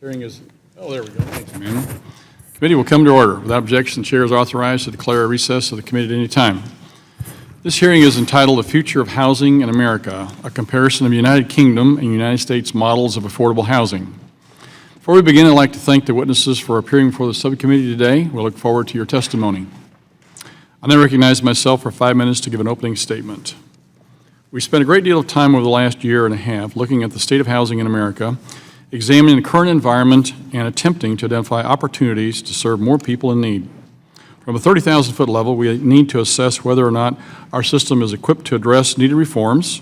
Hearing is, oh, there we go. Thank you, Manuel. Committee will come to order. Without objection, the chair is authorized to declare a recess of the committee at any time. This hearing is entitled The Future of Housing in America, a comparison of the United Kingdom and United States models of affordable housing. Before we begin, I'd like to thank the witnesses for appearing before the subcommittee today. We look forward to your testimony. I now recognize myself for 5 minutes to give an opening statement. We spent a great deal of time over the last year and a half looking at the state of housing in America, examining the current environment and attempting to identify opportunities to serve more people in need. From a 30,000-foot level, we need to assess whether or not our system is equipped to address needed reforms,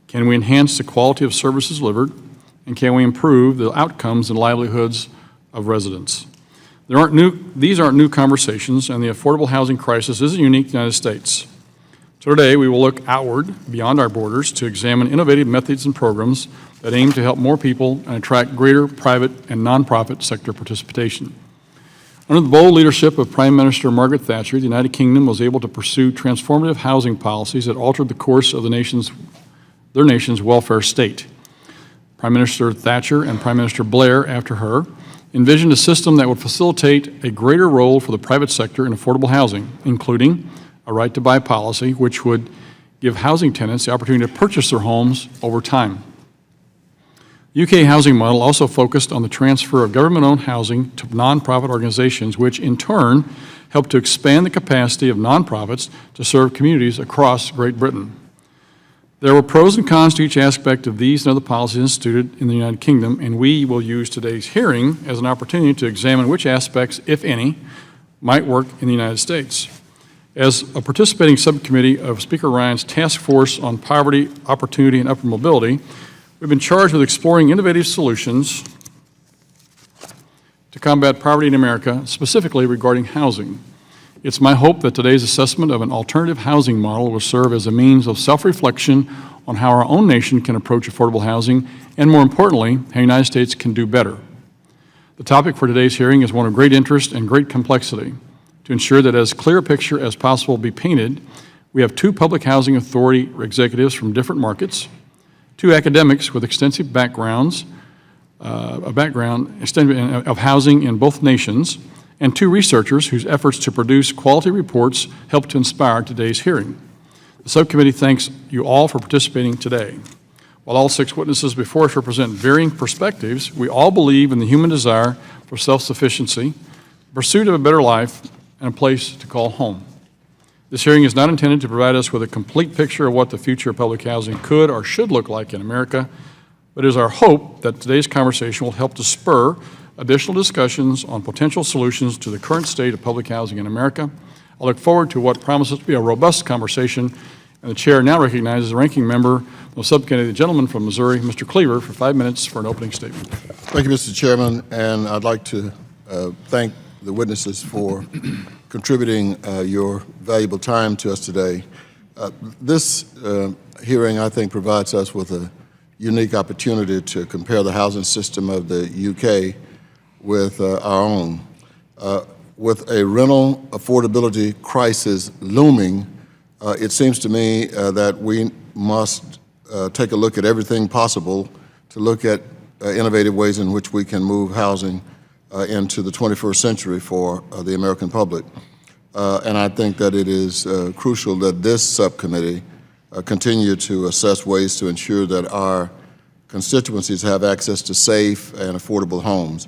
can we enhance the quality of services delivered, and can we improve the outcomes and livelihoods of residents. These aren't new conversations, and the affordable housing crisis isn't unique to the United States. So today, we will look outward, beyond our borders, to examine innovative methods and programs that aim to help more people and attract greater private and nonprofit sector participation. Under the bold leadership of Prime Minister Margaret Thatcher, the United Kingdom was able to pursue transformative housing policies that altered the course of their nation's welfare state. Prime Minister Thatcher and Prime Minister Blair, after her, envisioned a system that would facilitate a greater role for the private sector in affordable housing, including a right-to-buy policy, which would give housing tenants the opportunity to purchase their homes over time. The UK housing model also focused on the transfer of government-owned housing to nonprofit organizations, which in turn helped to expand the capacity of nonprofits to serve communities across Great Britain. There were pros and cons to each aspect of these and other policies instituted in the United Kingdom, and we will use today's hearing as an opportunity to examine which aspects, if any, might work in the United States. As a participating subcommittee of Speaker Ryan's Task Force on Poverty, Opportunity, and Upward Mobility, we've been charged with exploring innovative solutions to combat poverty in America, specifically regarding housing. It's my hope that today's assessment of an alternative housing model will serve as a means of self-reflection on how our own nation can approach affordable housing, and more importantly, how the United States can do better. The topic for today's hearing is one of great interest and great complexity. To ensure that as clear a picture as possible be painted, we have two public housing authority executives from different markets, two academics with extensive backgrounds, of housing in both nations, and two researchers whose efforts to produce quality reports helped to inspire today's hearing. The subcommittee thanks you all for participating today. While all six witnesses before us represent varying perspectives, we all believe in the human desire for self-sufficiency, pursuit of a better life, and a place to call home. This hearing is not intended to provide us with a complete picture of what the future of public housing could or should look like in America, but it is our hope that today's conversation will help to spur additional discussions on potential solutions to the current state of public housing in America. I look forward to what promises to be a robust conversation, and the chair now recognizes the ranking member of the subcommittee, the gentleman from Missouri, Mr. Cleaver, for 5 minutes for an opening statement. Thank you, Mr. Chairman, and I'd like to thank the witnesses for contributing your valuable time to us today. This hearing, I think, provides us with a unique opportunity to compare the housing system of the UK with our own. With a rental affordability crisis looming, it seems to me that we must take a look at everything possible to look at innovative ways in which we can move housing into the 21st century for the American public. And I think that it is crucial that this subcommittee continue to assess ways to ensure that our constituencies have access to safe and affordable homes.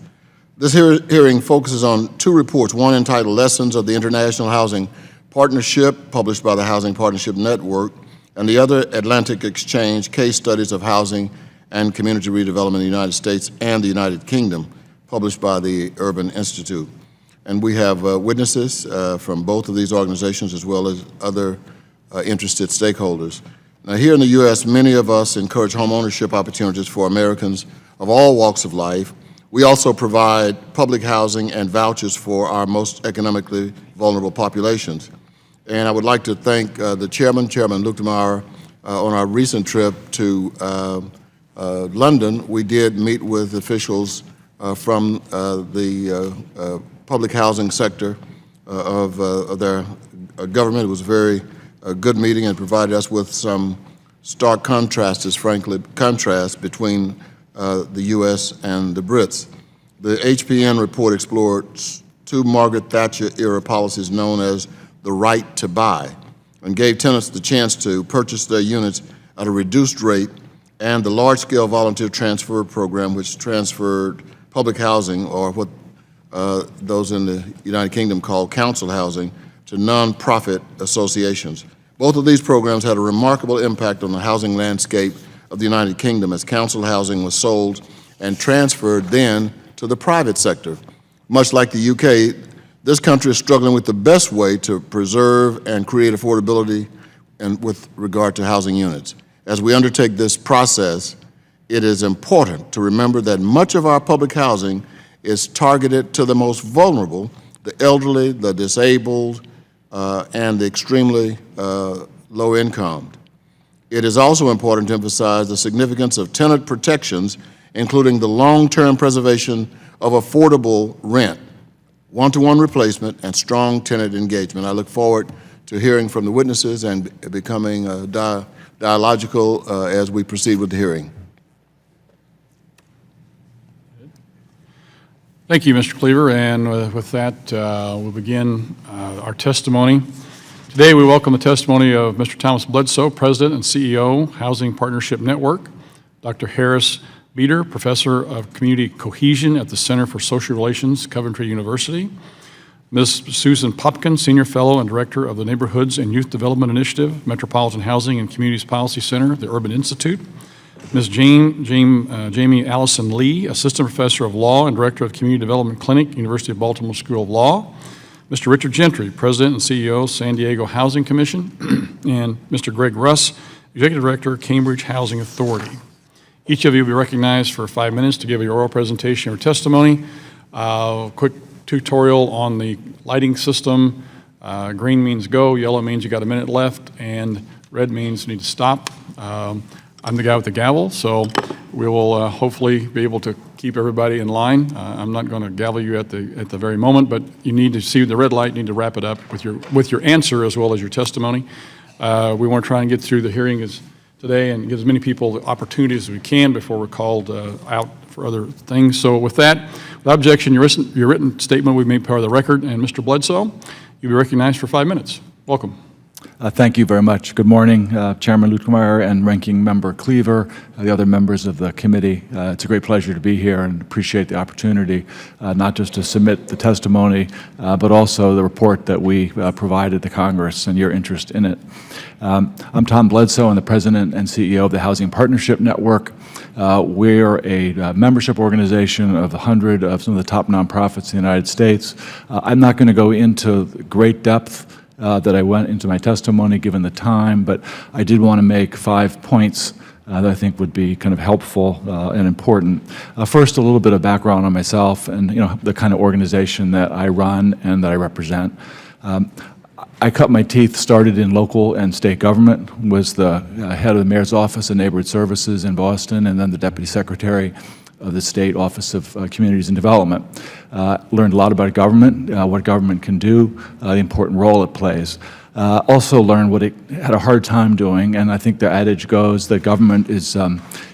This hearing focuses on two reports, one entitled Lessons of the International Housing Partnership, published by the Housing Partnership Network, and the other, Atlantic Exchange, Case Studies of Housing and Community Redevelopment in the United States and the United Kingdom, published by the Urban Institute. And we have witnesses from both of these organizations as well as other interested stakeholders. Now, here in the U.S., many of us encourage home ownership opportunities for Americans of all walks of life. We also provide public housing and vouchers for our most economically vulnerable populations. And I would like to thank the Chairman Luchtemauer, on our recent trip to London. We did meet with officials from the public housing sector of their government. It was a very good meeting and provided us with some stark contrasts between the U.S. and the Brits. The HPN report explored two Margaret Thatcher-era policies known as the right to buy and gave tenants the chance to purchase their units at a reduced rate, and the large-scale volunteer transfer program, which transferred public housing, or what those in the United Kingdom call council housing, to nonprofit associations. Both of these programs had a remarkable impact on the housing landscape of the United Kingdom as council housing was sold and transferred then to the private sector. Much like the UK, this country is struggling with the best way to preserve and create affordability and with regard to housing units. As we undertake this process, it is important to remember that much of our public housing is targeted to the most vulnerable, the elderly, the disabled, and the extremely low income. It is also important to emphasize the significance of tenant protections, including the long-term preservation of affordable rent, one-to-one replacement, and strong tenant engagement. I look forward to hearing from the witnesses and becoming dialogical as we proceed with the hearing. Thank you, Mr. Cleaver, and with that, we'll begin our testimony. Today, we welcome the testimony of Mr. Thomas Bledsoe, President and CEO, Housing Partnership Network, Dr. Harris Beater, Professor of Community Cohesion at the Center for Social Relations, Coventry University, Ms. Susan Popkin, Senior Fellow and Director of the Neighborhoods and Youth Development Initiative, Metropolitan Housing and Communities Policy Center, the Urban Institute, Ms. Jamie Allison Lee, Assistant Professor of Law and Director of Community Development Clinic, University of Baltimore School of Law, Mr. Richard Gentry, President and CEO, San Diego Housing Commission, and Mr. Greg Russ, Executive Director, Cambridge Housing Authority. Each of you will be recognized for 5 minutes to give your oral presentation or testimony. Quick tutorial on the lighting system. Green means go, yellow means you got a minute left, and red means you need to stop. I'm the guy with the gavel, so we will hopefully be able to keep everybody in line. I'm not going to gavel you at the very moment, but you need to see the red light, you need to wrap it up with your answer as well as your testimony. We want to try and get through the hearing today and give as many people the opportunity as we can before we're called out for other things. So with that, without objection, your written statement will be made part of the record, and Mr. Bledsoe, you'll be recognized for 5 minutes. Welcome. Thank you very much. Good morning, Chairman Luetkemeyer and Ranking Member Cleaver, the other members of the committee. It's a great pleasure to be here and appreciate the opportunity not just to submit the testimony, but also the report that we provided to Congress and your interest in it. I'm Tom Bledsoe. I'm the President and CEO of the Housing Partnership Network. We're a membership organization of 100 of some of the top nonprofits in the United States. I'm not going to go into great depth that I went into my testimony given the time, but I did want to make 5 points that I think would be kind of helpful and important. First, a little bit of background on myself and the kind of organization that I run and that I represent. I cut my teeth, started in local and state government, was the head of the mayor's office of neighborhood services in Boston, and then the deputy secretary of the State Office of Communities and Development. Learned a lot about government, what government can do, the important role it plays. Also learned what it had a hard time doing, and I think the adage goes that government is,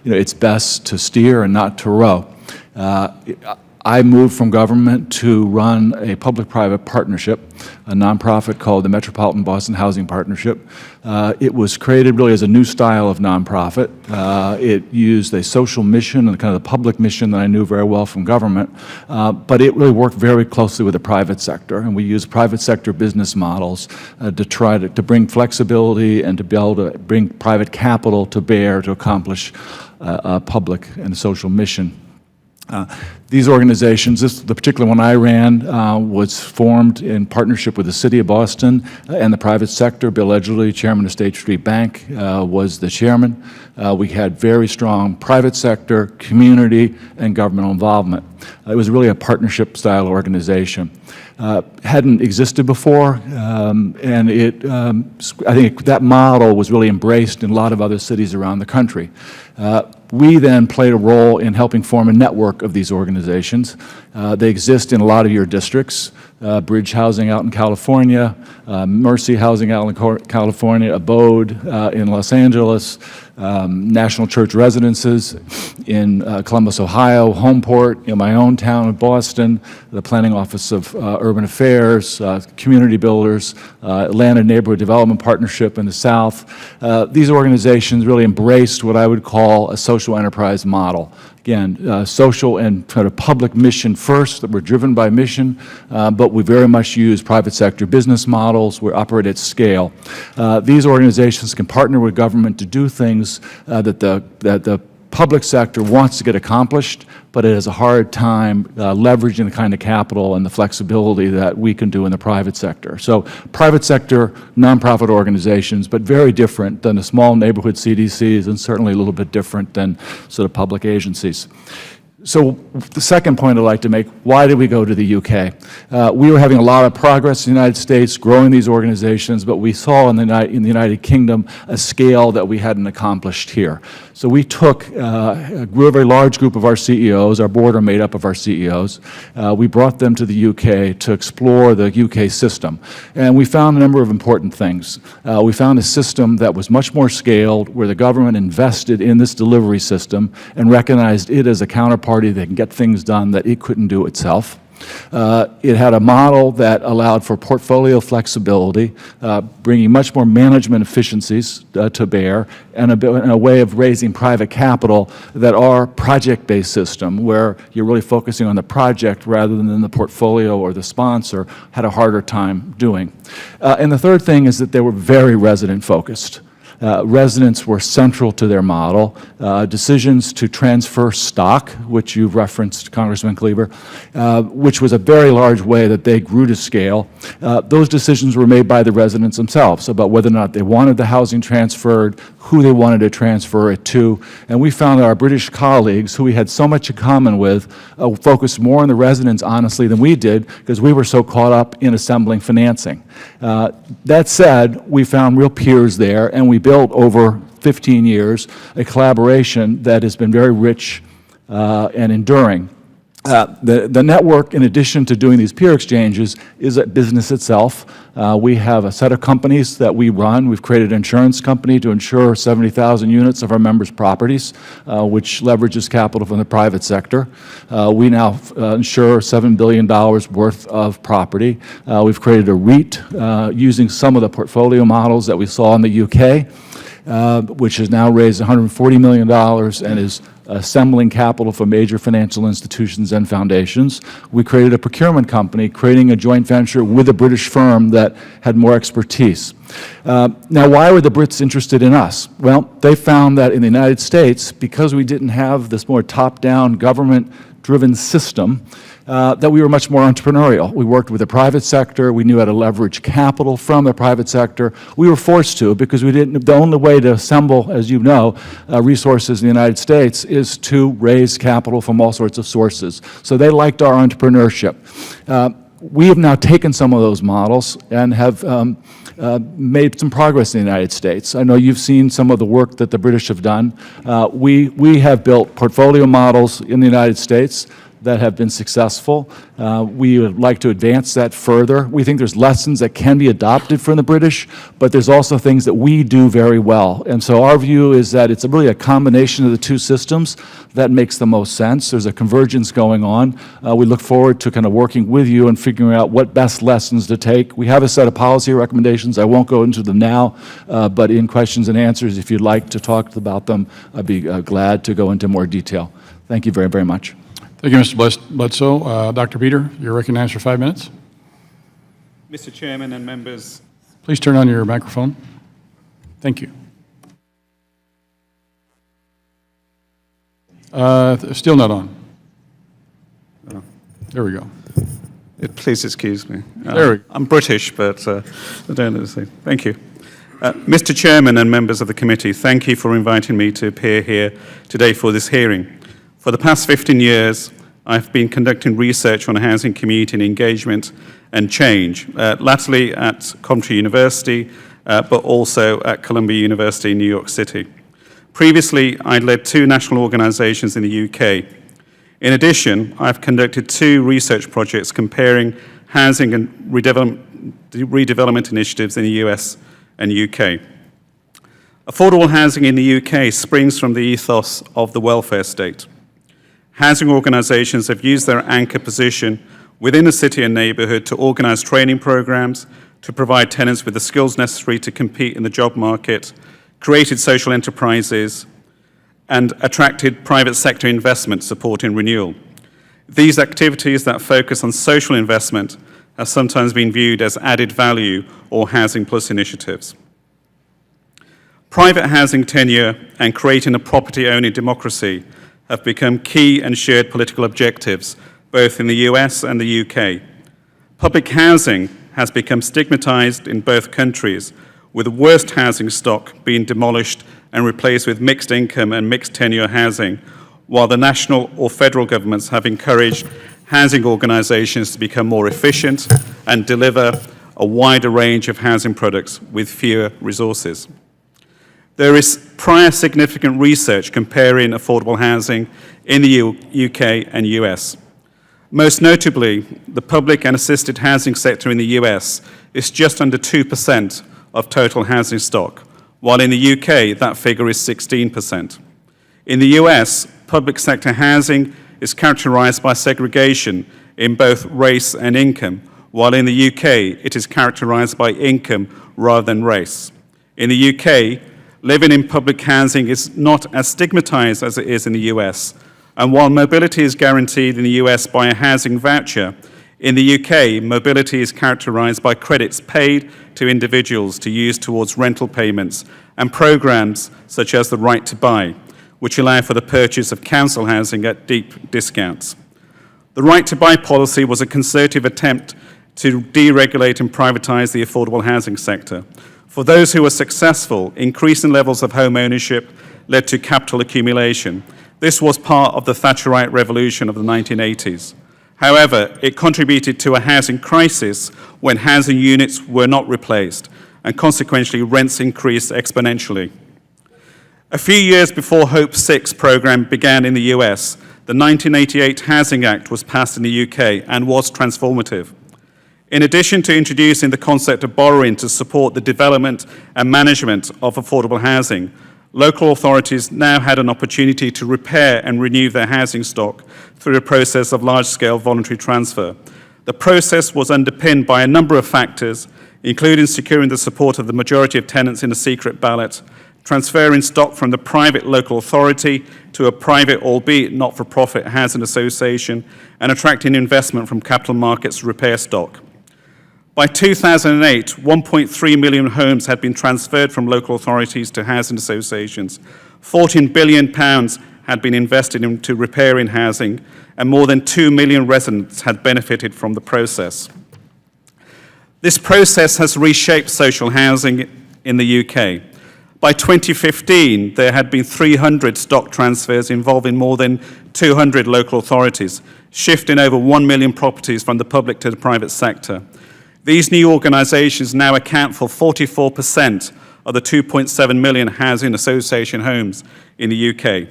it's best to steer and not to row. I moved from government to run a public-private partnership, a nonprofit called the Metropolitan Boston Housing Partnership. It was created really as a new style of nonprofit. It used a social mission and kind of the public mission that I knew very well from government, but it really worked very closely with the private sector, and we used private sector business models to try to bring flexibility and to be able to bring private capital to bear to accomplish a public and social mission. These organizations, the particular one I ran, was formed in partnership with the City of Boston and the private sector. Bill Edgerly, chairman of State Street Bank, was the chairman. We had very strong private sector, community, and governmental involvement. It was really a partnership-style organization. Hadn't existed before, and I think that model was really embraced in a lot of other cities around the country. We then played a role in helping form a network of these organizations. They exist in a lot of your districts. Bridge Housing out in California, Mercy Housing out in California, Abode in Los Angeles, National Church Residences in Columbus, Ohio, Homeport in my own town of Boston, the Planning Office of Urban Affairs, Community Builders, Atlanta Neighborhood Development Partnership in the South. These organizations really embraced what I would call a social enterprise model. Again, social and kind of public mission first, that we're driven by mission, but we very much use private sector business models. We operate at scale. These organizations can partner with government to do things that the public sector wants to get accomplished, but it has a hard time leveraging the kind of capital and the flexibility that we can do in the private sector. So private sector, nonprofit organizations, but very different than the small neighborhood CDCs, and certainly a little bit different than sort of public agencies. So the second point I'd like to make, why did we go to the UK? We were having a lot of progress in the United States, growing these organizations, but we saw in the United Kingdom a scale that we hadn't accomplished here. So we took a very large group of our CEOs, our board are made up of our CEOs, we brought them to the UK to explore the UK system. And we found a number of important things. We found a system that was much more scaled, where the government invested in this delivery system and recognized it as a counterparty that can get things done that it couldn't do itself. It had a model that allowed for portfolio flexibility, bringing much more management efficiencies to bear, and a way of raising private capital that our project-based system, where you're really focusing on the project rather than the portfolio or the sponsor, had a harder time doing. And the third thing is that they were very resident-focused. Residents were central to their model. Decisions to transfer stock, which you've referenced, Congressman Cleaver, which was a very large way that they grew to scale. Those decisions were made by the residents themselves about whether or not they wanted the housing transferred, who they wanted to transfer it to. And we found that our British colleagues, who we had so much in common with, focused more on the residents, honestly, than we did, because we were so caught up in assembling financing. That said, we found real peers there, and we built over 15 years a collaboration that has been very rich and enduring. The network, in addition to doing these peer exchanges, is a business itself. We have a set of companies that we run. We've created an insurance company to insure 70,000 units of our members' properties, which leverages capital from the private sector. We now insure $7 billion worth of property. We've created a REIT using some of the portfolio models that we saw in the UK, which has now raised $140 million and is assembling capital for major financial institutions and foundations. We created a procurement company, creating a joint venture with a British firm that had more expertise. Now, why were the Brits interested in us? Well, they found that in the United States, because we didn't have this more top-down, government-driven system, that we were much more entrepreneurial. We worked with the private sector. We knew how to leverage capital from the private sector. We were forced to, because we didn't. The only way to assemble, as you know, resources in the United States is to raise capital from all sorts of sources. So they liked our entrepreneurship. We have now taken some of those models and have made some progress in the United States. I know you've seen some of the work that the British have done. We have built portfolio models in the United States that have been successful. We would like to advance that further. We think there's lessons that can be adopted from the British, but there's also things that we do very well. And so our view is that it's really a combination of the two systems that makes the most sense. There's a convergence going on. We look forward to kind of working with you and figuring out what best lessons to take. We have a set of policy recommendations. I won't go into them now, but in questions and answers, if you'd like to talk about them, I'd be glad to go into more detail. Thank you very, very much. Thank you, Mr. Bledsoe. Dr. Peter, you're recognized for 5 minutes. Mr. Chairman and members. Please turn on your microphone. Thank you. Still not on. There we go. Please excuse me. There we go. I'm British, but I don't know the same. Thank you. Mr. Chairman and members of the committee, thank you for inviting me to appear here today for this hearing. For the past 15 years, I've been conducting research on housing, community and engagement and change, latterly at Coventry University, but also at Columbia University in New York City. Previously, I led 2 national organizations in the UK. In addition, I've conducted 2 research projects comparing housing and redevelopment initiatives in the US and UK. Affordable housing in the UK springs from the ethos of the welfare state. Housing organisations have used their anchor position within a city and neighbourhood to organise training programmes, to provide tenants with the skills necessary to compete in the job market, created social enterprises, and attracted private sector investment supporting renewal. These activities that focus on social investment have sometimes been viewed as added value or housing plus initiatives. Private housing tenure and creating a property-owning democracy have become key and shared political objectives, both in the US and the UK. Public housing has become stigmatised in both countries, with the worst housing stock being demolished and replaced with mixed income and mixed tenure housing, while the national or federal governments have encouraged housing organisations to become more efficient and deliver a wider range of housing products with fewer resources. There is prior significant research comparing affordable housing in the UK and US. Most notably, the public and assisted housing sector in the US is just under 2% of total housing stock, while in the UK that figure is 16%. In the US, public sector housing is characterised by segregation in both race and income, while in the UK it is characterised by income rather than race. In the UK, living in public housing is not as stigmatised as it is in the US, and while mobility is guaranteed in the US by a housing voucher, in the UK, mobility is characterised by credits paid to individuals to use towards rental payments and programmes such as the Right to Buy, which allow for the purchase of council housing at deep discounts. The Right to Buy policy was a concerted attempt to deregulate and privatise the affordable housing sector. For those who were successful, increasing levels of home ownership led to capital accumulation. This was part of the Thatcherite revolution of the 1980s. However, it contributed to a housing crisis when housing units were not replaced, and consequently rents increased exponentially. A few years before Hope 6 program began in the US, the 1988 Housing Act was passed in the UK and was transformative. In addition to introducing the concept of borrowing to support the development and management of affordable housing, local authorities now had an opportunity to repair and renew their housing stock through a process of large-scale voluntary transfer. The process was underpinned by a number of factors, including securing the support of the majority of tenants in a secret ballot, transferring stock from the private local authority to a private, albeit not-for-profit, housing association, and attracting investment from capital markets to repair stock. By 2008, 1.3 million homes had been transferred from local authorities to housing associations. £14 billion had been invested into repairing housing, and more than 2 million residents had benefited from the process. This process has reshaped social housing in the UK. By 2015, there had been 300 stock transfers involving more than 200 local authorities, shifting over 1 million properties from the public to the private sector. These new organisations now account for 44% of the 2.7 million housing association homes in the UK.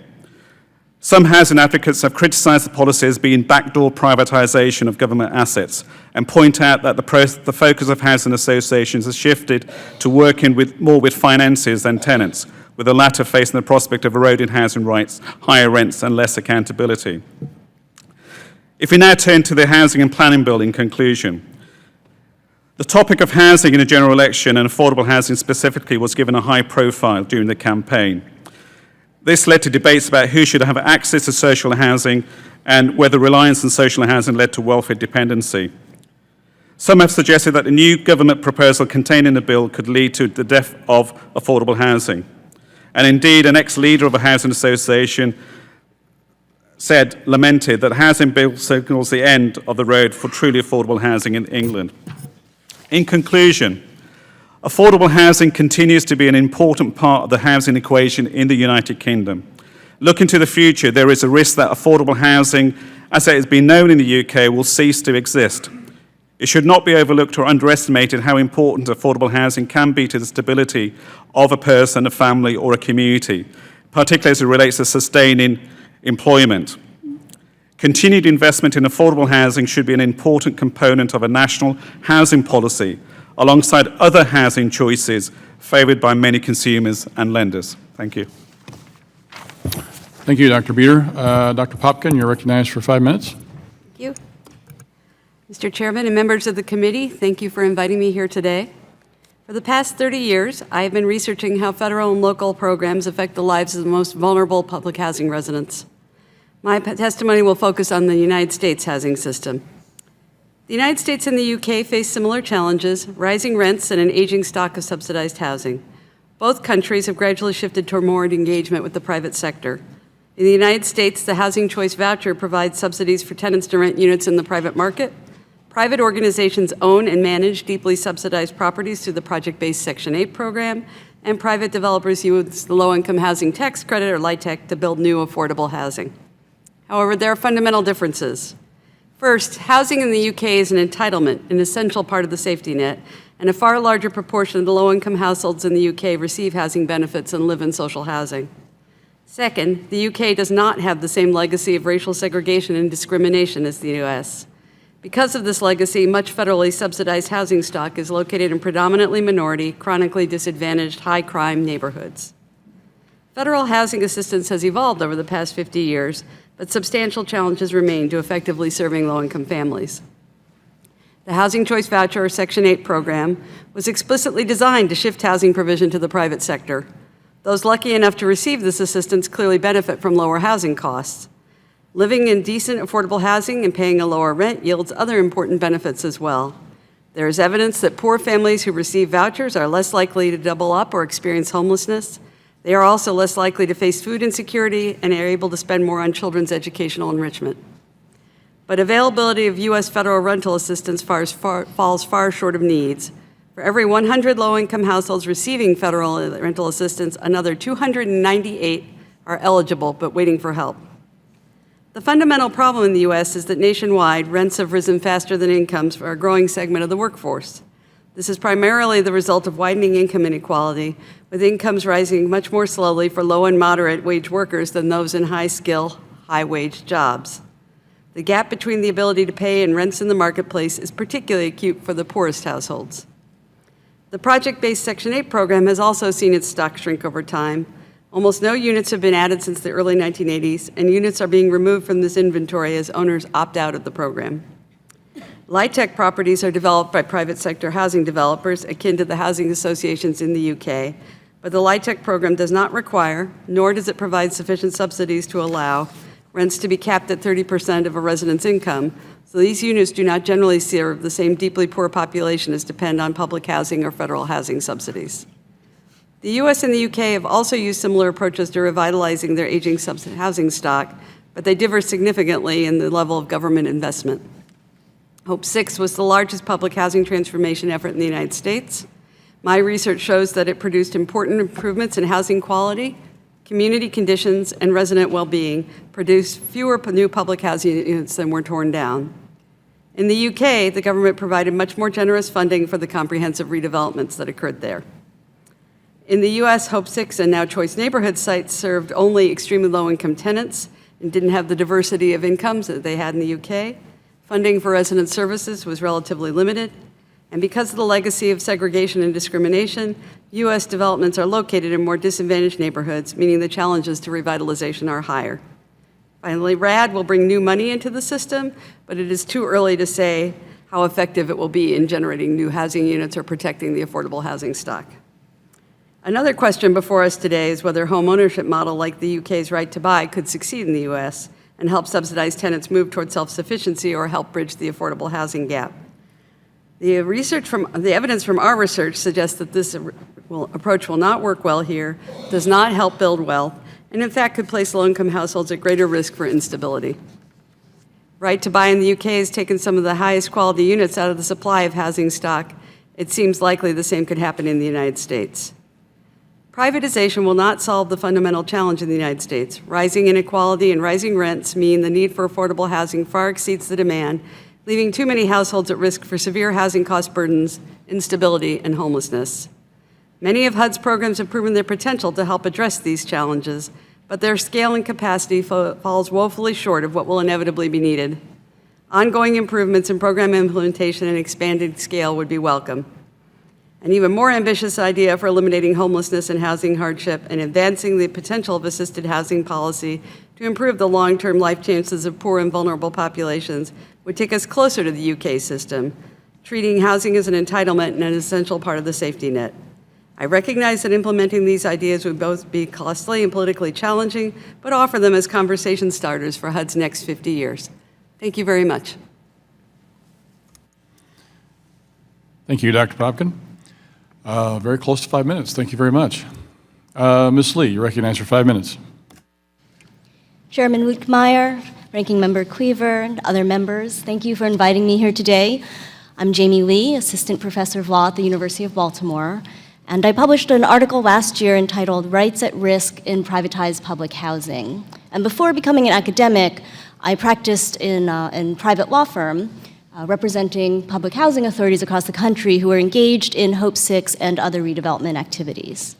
Some housing advocates have criticised the policy as being backdoor privatisation of government assets and point out that the focus of housing associations has shifted to working more with finances than tenants, with the latter facing the prospect of eroding housing rights, higher rents and less accountability. If we now turn to the Housing and Planning Bill in conclusion, the topic of housing in the general election and affordable housing specifically was given a high profile during the campaign. This led to debates about who should have access to social housing and whether reliance on social housing led to welfare dependency. Some have suggested that the new government proposal contained in the bill could lead to the death of affordable housing. And indeed, an ex-leader of a housing association lamented that the housing bill signals the end of the road for truly affordable housing in England. In conclusion, affordable housing continues to be an important part of the housing equation in the United Kingdom. Looking to the future, there is a risk that affordable housing, as it has been known in the UK, will cease to exist. It should not be overlooked or underestimated how important affordable housing can be to the stability of a person, a family, or a community, particularly as it relates to sustaining employment. Continued investment in affordable housing should be an important component of a national housing policy, alongside other housing choices favoured by many consumers and lenders. Thank you. Thank you, Dr. Beater. Dr. Popkin, you're recognized for 5 minutes. Thank you. Mr. Chairman and members of the committee, thank you for inviting me here today. For the past 30 years, I have been researching how federal and local programs affect the lives of the most vulnerable public housing residents. My testimony will focus on the United States housing system. The United States and the UK face similar challenges, rising rents and an aging stock of subsidized housing. Both countries have gradually shifted toward more engagement with the private sector. In the United States, the Housing Choice Voucher provides subsidies for tenants to rent units in the private market. Private organizations own and manage deeply subsidized properties through the project-based Section 8 program, and private developers use the Low-Income Housing Tax Credit, or LIHTC, to build new affordable housing. However, there are fundamental differences. First, housing in the UK is an entitlement, an essential part of the safety net, and a far larger proportion of the low-income households in the UK receive housing benefits and live in social housing. Second, the UK does not have the same legacy of racial segregation and discrimination as the US. Because of this legacy, much federally subsidized housing stock is located in predominantly minority, chronically disadvantaged, high-crime neighborhoods. Federal housing assistance has evolved over the past 50 years, but substantial challenges remain to effectively serving low-income families. The Housing Choice Voucher, or Section 8 program, was explicitly designed to shift housing provision to the private sector. Those lucky enough to receive this assistance clearly benefit from lower housing costs. Living in decent, affordable housing and paying a lower rent yields other important benefits as well. There is evidence that poor families who receive vouchers are less likely to double up or experience homelessness. They are also less likely to face food insecurity and are able to spend more on children's educational enrichment. But availability of U.S. federal rental assistance falls far short of needs. For every 100 low-income households receiving federal rental assistance, another 298 are eligible but waiting for help. The fundamental problem in the U.S. is that nationwide, rents have risen faster than incomes for a growing segment of the workforce. This is primarily the result of widening income inequality, with incomes rising much more slowly for low and moderate wage workers than those in high-skill, high-wage jobs. The gap between the ability to pay and rents in the marketplace is particularly acute for the poorest households. The project-based Section 8 program has also seen its stock shrink over time. Almost no units have been added since the early 1980s, and units are being removed from this inventory as owners opt out of the program. LIHTC properties are developed by private sector housing developers akin to the housing associations in the UK, but the LIHTC program does not require, nor does it provide sufficient subsidies to allow, rents to be capped at 30% of a resident's income, so these units do not generally serve the same deeply poor population as depend on public housing or federal housing subsidies. The U.S. and the U.K. have also used similar approaches to revitalizing their aging housing stock, but they differ significantly in the level of government investment. Hope 6 was the largest public housing transformation effort in the United States. My research shows that it produced important improvements in housing quality, community conditions, and resident well-being, produced fewer new public housing units than were torn down. In the UK, the government provided much more generous funding for the comprehensive redevelopments that occurred there. In the U.S., Hope 6 and now Choice Neighborhood sites served only extremely low-income tenants and didn't have the diversity of incomes that they had in the UK. Funding for resident services was relatively limited. And because of the legacy of segregation and discrimination, U.S. developments are located in more disadvantaged neighborhoods, meaning the challenges to revitalization are higher. Finally, RAD will bring new money into the system, but it is too early to say how effective it will be in generating new housing units or protecting the affordable housing stock. Another question before us today is whether a home ownership model like the UK's right to buy could succeed in the U.S. and help subsidized tenants move toward self-sufficiency or help bridge the affordable housing gap. The evidence from our research suggests that this approach will not work well here, does not help build wealth, and in fact could place low-income households at greater risk for instability. Right to buy in the UK has taken some of the highest quality units out of the supply of housing stock. It seems likely the same could happen in the United States. Privatization will not solve the fundamental challenge in the United States. Rising inequality and rising rents mean the need for affordable housing far exceeds the demand, leaving too many households at risk for severe housing cost burdens, instability, and homelessness. Many of HUD's programs have proven their potential to help address these challenges, but their scale and capacity falls woefully short of what will inevitably be needed. Ongoing improvements in program implementation and expanded scale would be welcome. An even more ambitious idea for eliminating homelessness and housing hardship and advancing the potential of assisted housing policy to improve the long-term life chances of poor and vulnerable populations would take us closer to the UK system, treating housing as an entitlement and an essential part of the safety net. I recognize that implementing these ideas would both be costly and politically challenging, but offer them as conversation starters for HUD's next 50 years. Thank you very much. Thank you, Dr. Popkin. Very close to 5 minutes. Thank you very much. Ms. Lee, you're recognized for 5 minutes. Chairman Lukemeyer, Ranking Member Cleaver, and other members, thank you for inviting me here today. I'm Jamie Lee, Assistant Professor of Law at the University of Baltimore, and I published an article last year entitled Rights at Risk in Privatized Public Housing. And before becoming an academic, I practiced in a private law firm representing public housing authorities across the country who are engaged in Hope 6 and other redevelopment activities.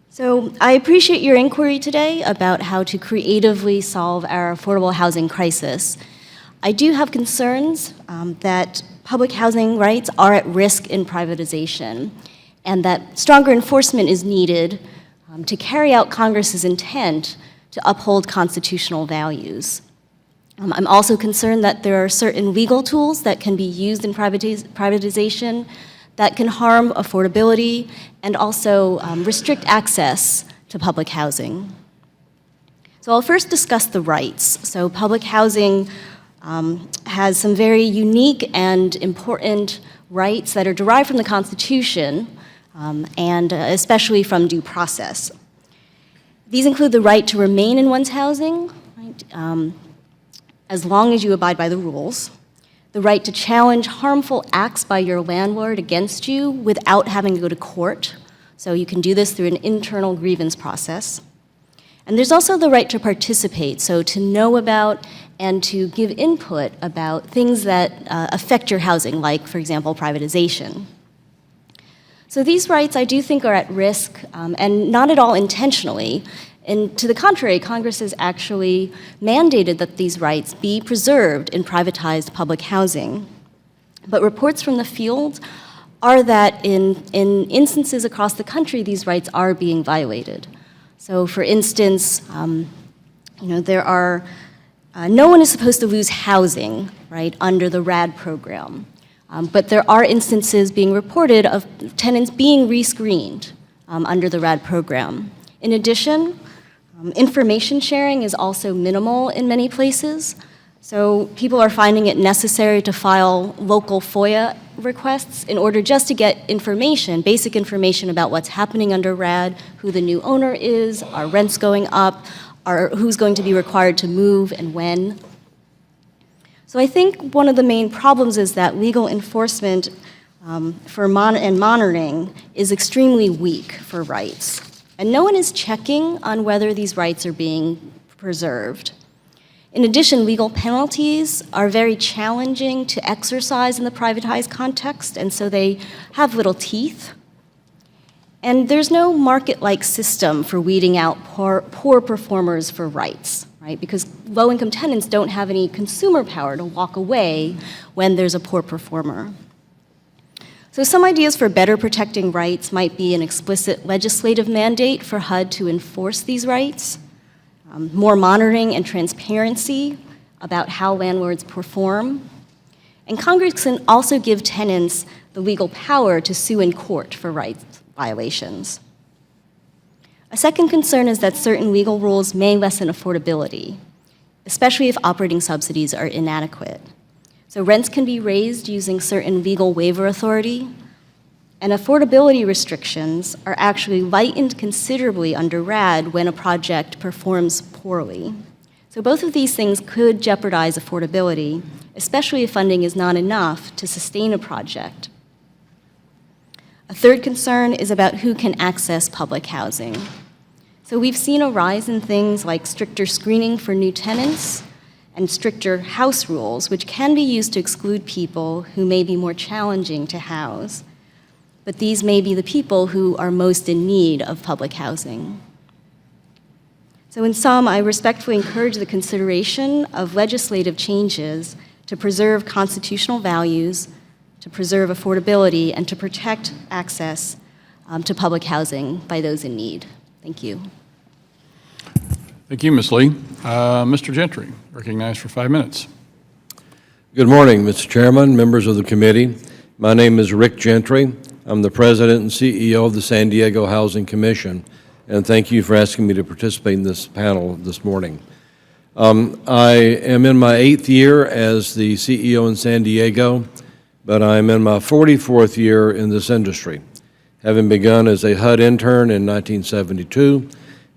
So I appreciate your inquiry today about how to creatively solve our affordable housing crisis. I do have concerns that public housing rights are at risk in privatization, and that stronger enforcement is needed to carry out Congress's intent to uphold constitutional values. I'm also concerned that there are certain legal tools that can be used in privatization that can harm affordability and also restrict access to public housing. So I'll first discuss the rights. So public housing has some very unique and important rights that are derived from the Constitution and especially from due process. These include the right to remain in one's housing, right, as long as you abide by the rules, the right to challenge harmful acts by your landlord against you without having to go to court. So you can do this through an internal grievance process. And there's also the right to participate, so to know about and to give input about things that affect your housing, like, for example, privatization. So these rights, I do think, are at risk, and not at all intentionally. And to the contrary, Congress has actually mandated that these rights be preserved in privatized public housing. But reports from the field are that in instances across the country, these rights are being violated. So for instance, there are, no one is supposed to lose housing, right, under the RAD program. But there are instances being reported of tenants being rescreened under the RAD program. In addition, information sharing is also minimal in many places. So people are finding it necessary to file local FOIA requests in order just to get information, basic information about what's happening under RAD, who the new owner is, are rents going up, who's going to be required to move and when. So I think one of the main problems is that legal enforcement and monitoring is extremely weak for rights. And no one is checking on whether these rights are being preserved. In addition, legal penalties are very challenging to exercise in the privatized context, and so they have little teeth. And there's no market-like system for weeding out poor performers for rights, right? Because low-income tenants don't have any consumer power to walk away when there's a poor performer. So some ideas for better protecting rights might be an explicit legislative mandate for HUD to enforce these rights, more monitoring and transparency about how landlords perform, and Congress can also give tenants the legal power to sue in court for rights violations. A second concern is that certain legal rules may lessen affordability, especially if operating subsidies are inadequate. So rents can be raised using certain legal waiver authority, and affordability restrictions are actually lightened considerably under RAD when a project performs poorly. So both of these things could jeopardize affordability, especially if funding is not enough to sustain a project. A third concern is about who can access public housing. So we've seen a rise in things like stricter screening for new tenants, and stricter house rules, which can be used to exclude people who may be more challenging to house. But these may be the people who are most in need of public housing. So in sum, I respectfully encourage the consideration of legislative changes to preserve constitutional values, to preserve affordability, and to protect access to public housing by those in need. Thank you. Thank you, Ms. Lee. Mr. Gentry, recognized for 5 minutes. Good morning, Mr. Chairman, members of the committee. My name is Rick Gentry. I'm the President and CEO of the San Diego Housing Commission, and thank you for asking me to participate in this panel this morning. I am in my 8th year as the CEO in San Diego, but I'm in my 44th year in this industry, having begun as a HUD intern in 1972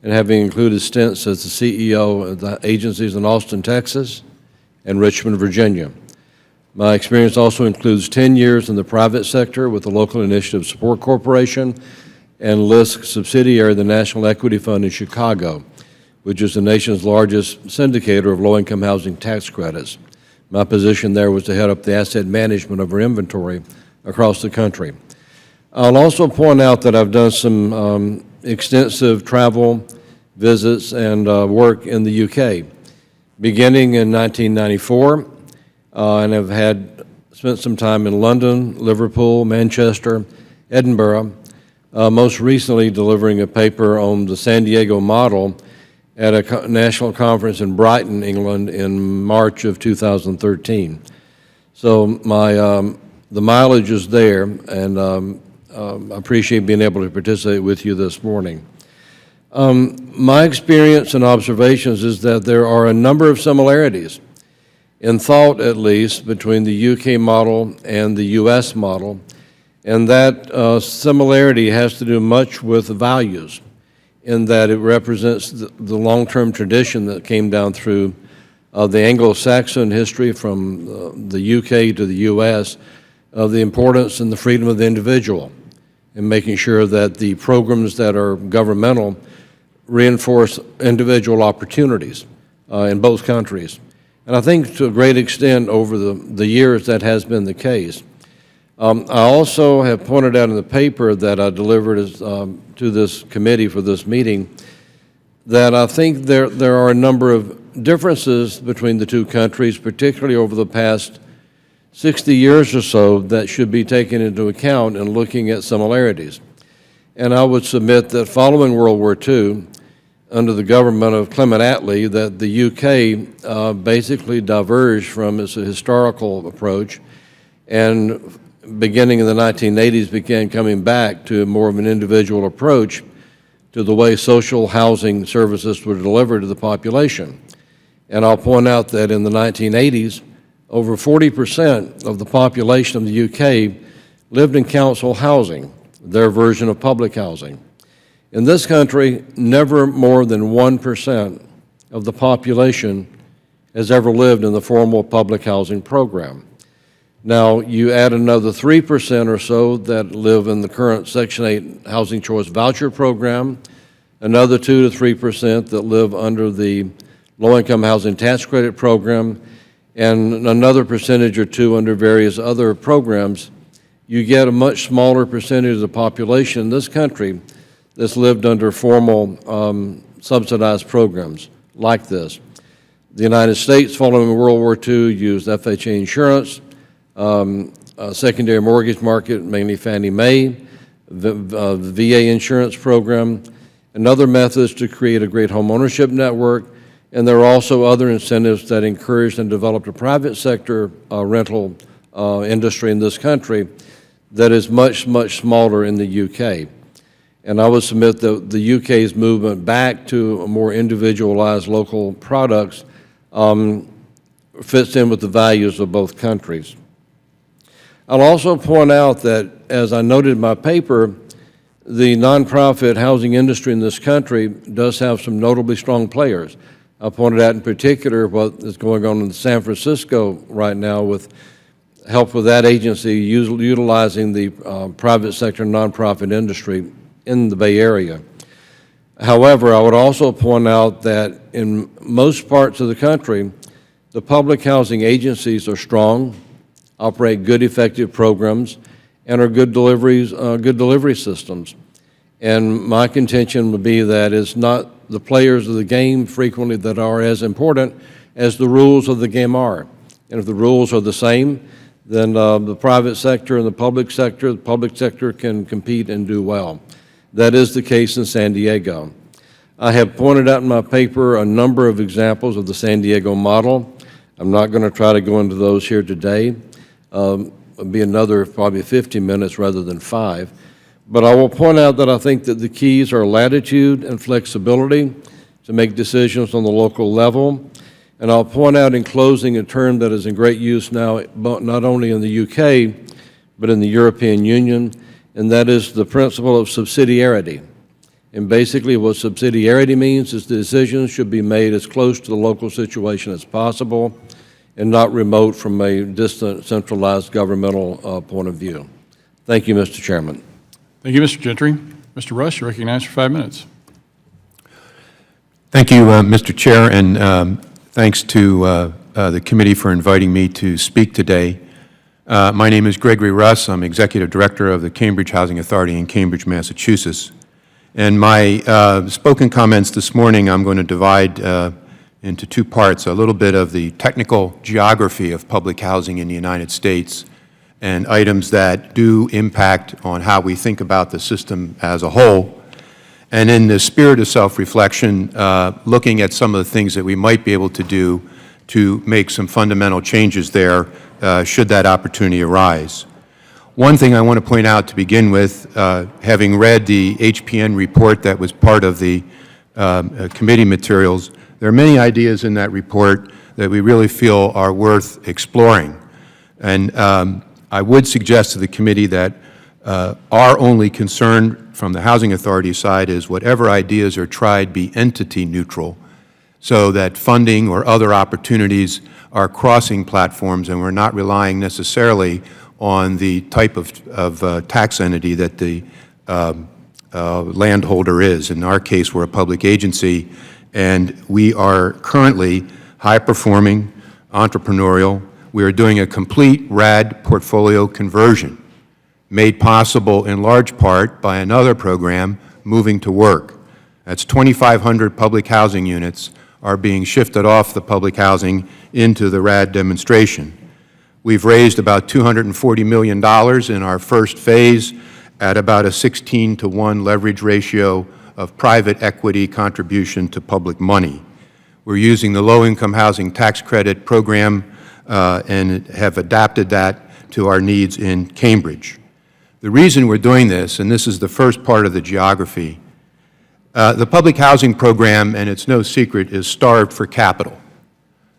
and having included stints as the CEO of the agencies in Austin, Texas, and Richmond, Virginia. My experience also includes 10 years in the private sector with the Local Initiative Support Corporation and LISC subsidiary of the National Equity Fund in Chicago, which is the nation's largest syndicator of low-income housing tax credits. My position there was to head up the asset management of our inventory across the country. I'll also point out that I've done some extensive travel, visits, and work in the UK, beginning in 1994, and have spent some time in London, Liverpool, Manchester, Edinburgh, most recently delivering a paper on the San Diego model at a national conference in Brighton, England in March of 2013. So the mileage is there, and I appreciate being able to participate with you this morning. My experience and observations is that there are a number of similarities, in thought at least, between the UK model and the US model, and that similarity has to do much with values, in that it represents the long-term tradition that came down through the Anglo-Saxon history from the UK to the US, of the importance and the freedom of the individual, and making sure that the programs that are governmental reinforce individual opportunities in both countries. And I think to a great extent over the years that has been the case. I also have pointed out in the paper that I delivered to this committee for this meeting that I think there are a number of differences between the two countries, particularly over the past 60 years or so, that should be taken into account in looking at similarities. And I would submit that following World War II, under the government of Clement Attlee, that the UK basically diverged from its historical approach and beginning in the 1980s began coming back to more of an individual approach to the way social housing services were delivered to the population. And I'll point out that in the 1980s, over 40% of the population of the UK lived in council housing, their version of public housing. In this country, never more than 1% of the population has ever lived in the formal public housing program. Now, you add another 3% or so that live in the current Section 8 Housing Choice Voucher Program, another 2 to 3% that live under the Low-Income Housing Tax Credit Program, and another percentage or two under various other programs. You get a much smaller percentage of the population in this country that's lived under formal subsidized programs like this. The United States, following World War II, used FHA insurance, secondary mortgage market, mainly Fannie Mae, the VA insurance program, and other methods to create a great home ownership network. And there are also other incentives that encouraged and developed a private sector rental industry in this country that is much, much smaller in the UK. And I would submit that the UK's movement back to more individualized local products fits in with the values of both countries. I'll also point out that, as I noted in my paper, the nonprofit housing industry in this country does have some notably strong players. I pointed out in particular what is going on in San Francisco right now with help with that agency utilizing the private sector nonprofit industry in the Bay Area. However, I would also point out that in most parts of the country, the public housing agencies are strong, operate good, effective programs, and are good delivery systems. And my contention would be that it's not the players of the game frequently that are as important as the rules of the game are. And if the rules are the same, then the private sector and the public sector can compete and do well. That is the case in San Diego. I have pointed out in my paper a number of examples of the San Diego model. I'm not going to try to go into those here today. It'll be another probably 50 minutes rather than 5. But I will point out that I think that the keys are latitude and flexibility to make decisions on the local level. And I'll point out in closing a term that is in great use now, not only in the UK, but in the European Union, and that is the principle of subsidiarity. And basically what subsidiarity means is the decisions should be made as close to the local situation as possible and not remote from a distant centralized governmental point of view. Thank you, Mr. Chairman. Thank you, Mr. Gentry. Mr. Rush, you're recognized for 5 minutes. Thank you, Mr. Chair, and thanks to the committee for inviting me to speak today. My name is Gregory Russ. I'm Executive Director of the Cambridge Housing Authority in Cambridge, Massachusetts. And my spoken comments this morning I'm going to divide into 2 parts, a little bit of the technical geography of public housing in the United States and items that do impact on how we think about the system as a whole. And in the spirit of self-reflection, looking at some of the things that we might be able to do to make some fundamental changes there should that opportunity arise. One thing I want to point out to begin with, having read the HPN report that was part of the committee materials, there are many ideas in that report that we really feel are worth exploring. And I would suggest to the committee that our only concern from the Housing Authority side is whatever ideas are tried be entity neutral, so that funding or other opportunities are crossing platforms and we're not relying necessarily on the type of tax entity that the landholder is. In our case, we're a public agency, and we are currently high-performing, entrepreneurial. We are doing a complete RAD portfolio conversion, made possible in large part by another program, Moving to Work. That's 2,500 public housing units are being shifted off the public housing into the RAD demonstration. We've raised about $240 million in our first phase at about a 16-to-1 leverage ratio of private equity contribution to public money. We're using the low-income housing tax credit program and have adapted that to our needs in Cambridge. The reason we're doing this, and this is the first part of the geography, the public housing program, and it's no secret, is starved for capital.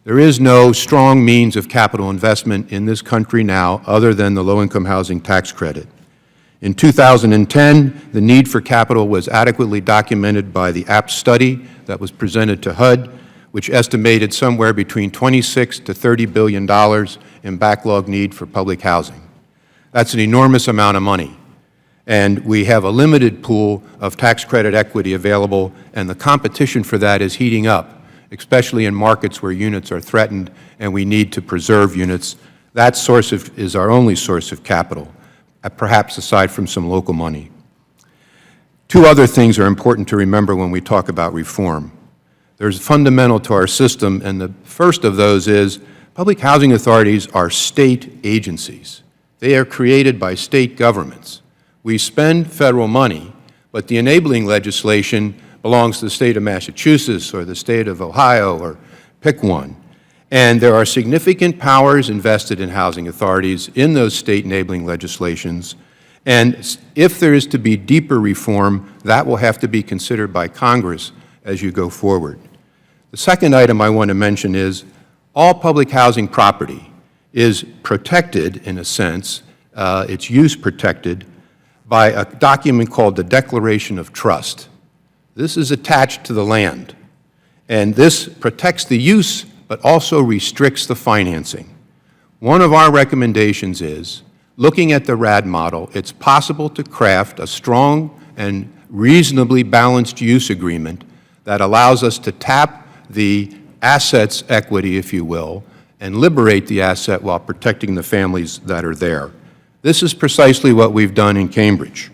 There is no strong means of capital investment in this country now other than the low-income housing tax credit. In 2010, the need for capital was adequately documented by the APT study that was presented to HUD, which estimated somewhere between $26 to $30 billion in backlog need for public housing. That's an enormous amount of money. And we have a limited pool of tax credit equity available, and the competition for that is heating up, especially in markets where units are threatened and we need to preserve units. That source is our only source of capital, perhaps aside from some local money. 2 other things are important to remember when we talk about reform. There's fundamental to our system, and the first of those is public housing authorities are state agencies. They are created by state governments. We spend federal money, but the enabling legislation belongs to the state of Massachusetts or the state of Ohio, or pick one. And there are significant powers invested in housing authorities in those state enabling legislations. And if there is to be deeper reform, that will have to be considered by Congress as you go forward. The second item I want to mention is all public housing property is protected, in a sense, its use protected, by a document called the Declaration of Trust. This is attached to the land, and this protects the use but also restricts the financing. One of our recommendations is, looking at the RAD model, it's possible to craft a strong and reasonably balanced use agreement that allows us to tap the asset's equity, if you will, and liberate the asset while protecting the families that are there. This is precisely what we've done in Cambridge.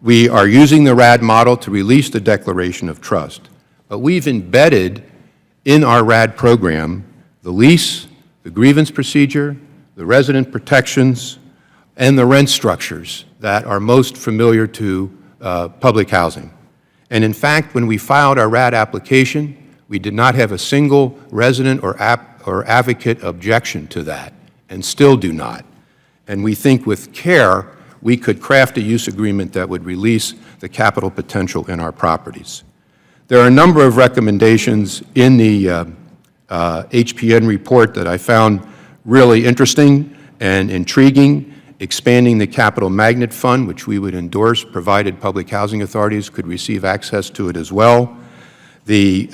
We are using the RAD model to release the declaration of trust, but we've embedded in our RAD program the lease, the grievance procedure, the resident protections, and the rent structures that are most familiar to public housing. And in fact, when we filed our RAD application, we did not have a single resident or advocate objection to that, and still do not. And we think with care, we could craft a use agreement that would release the capital potential in our properties. There are a number of recommendations in the HPN report that I found really interesting and intriguing. Expanding the Capital Magnet Fund, which we would endorse, provided public housing authorities could receive access to it as well. The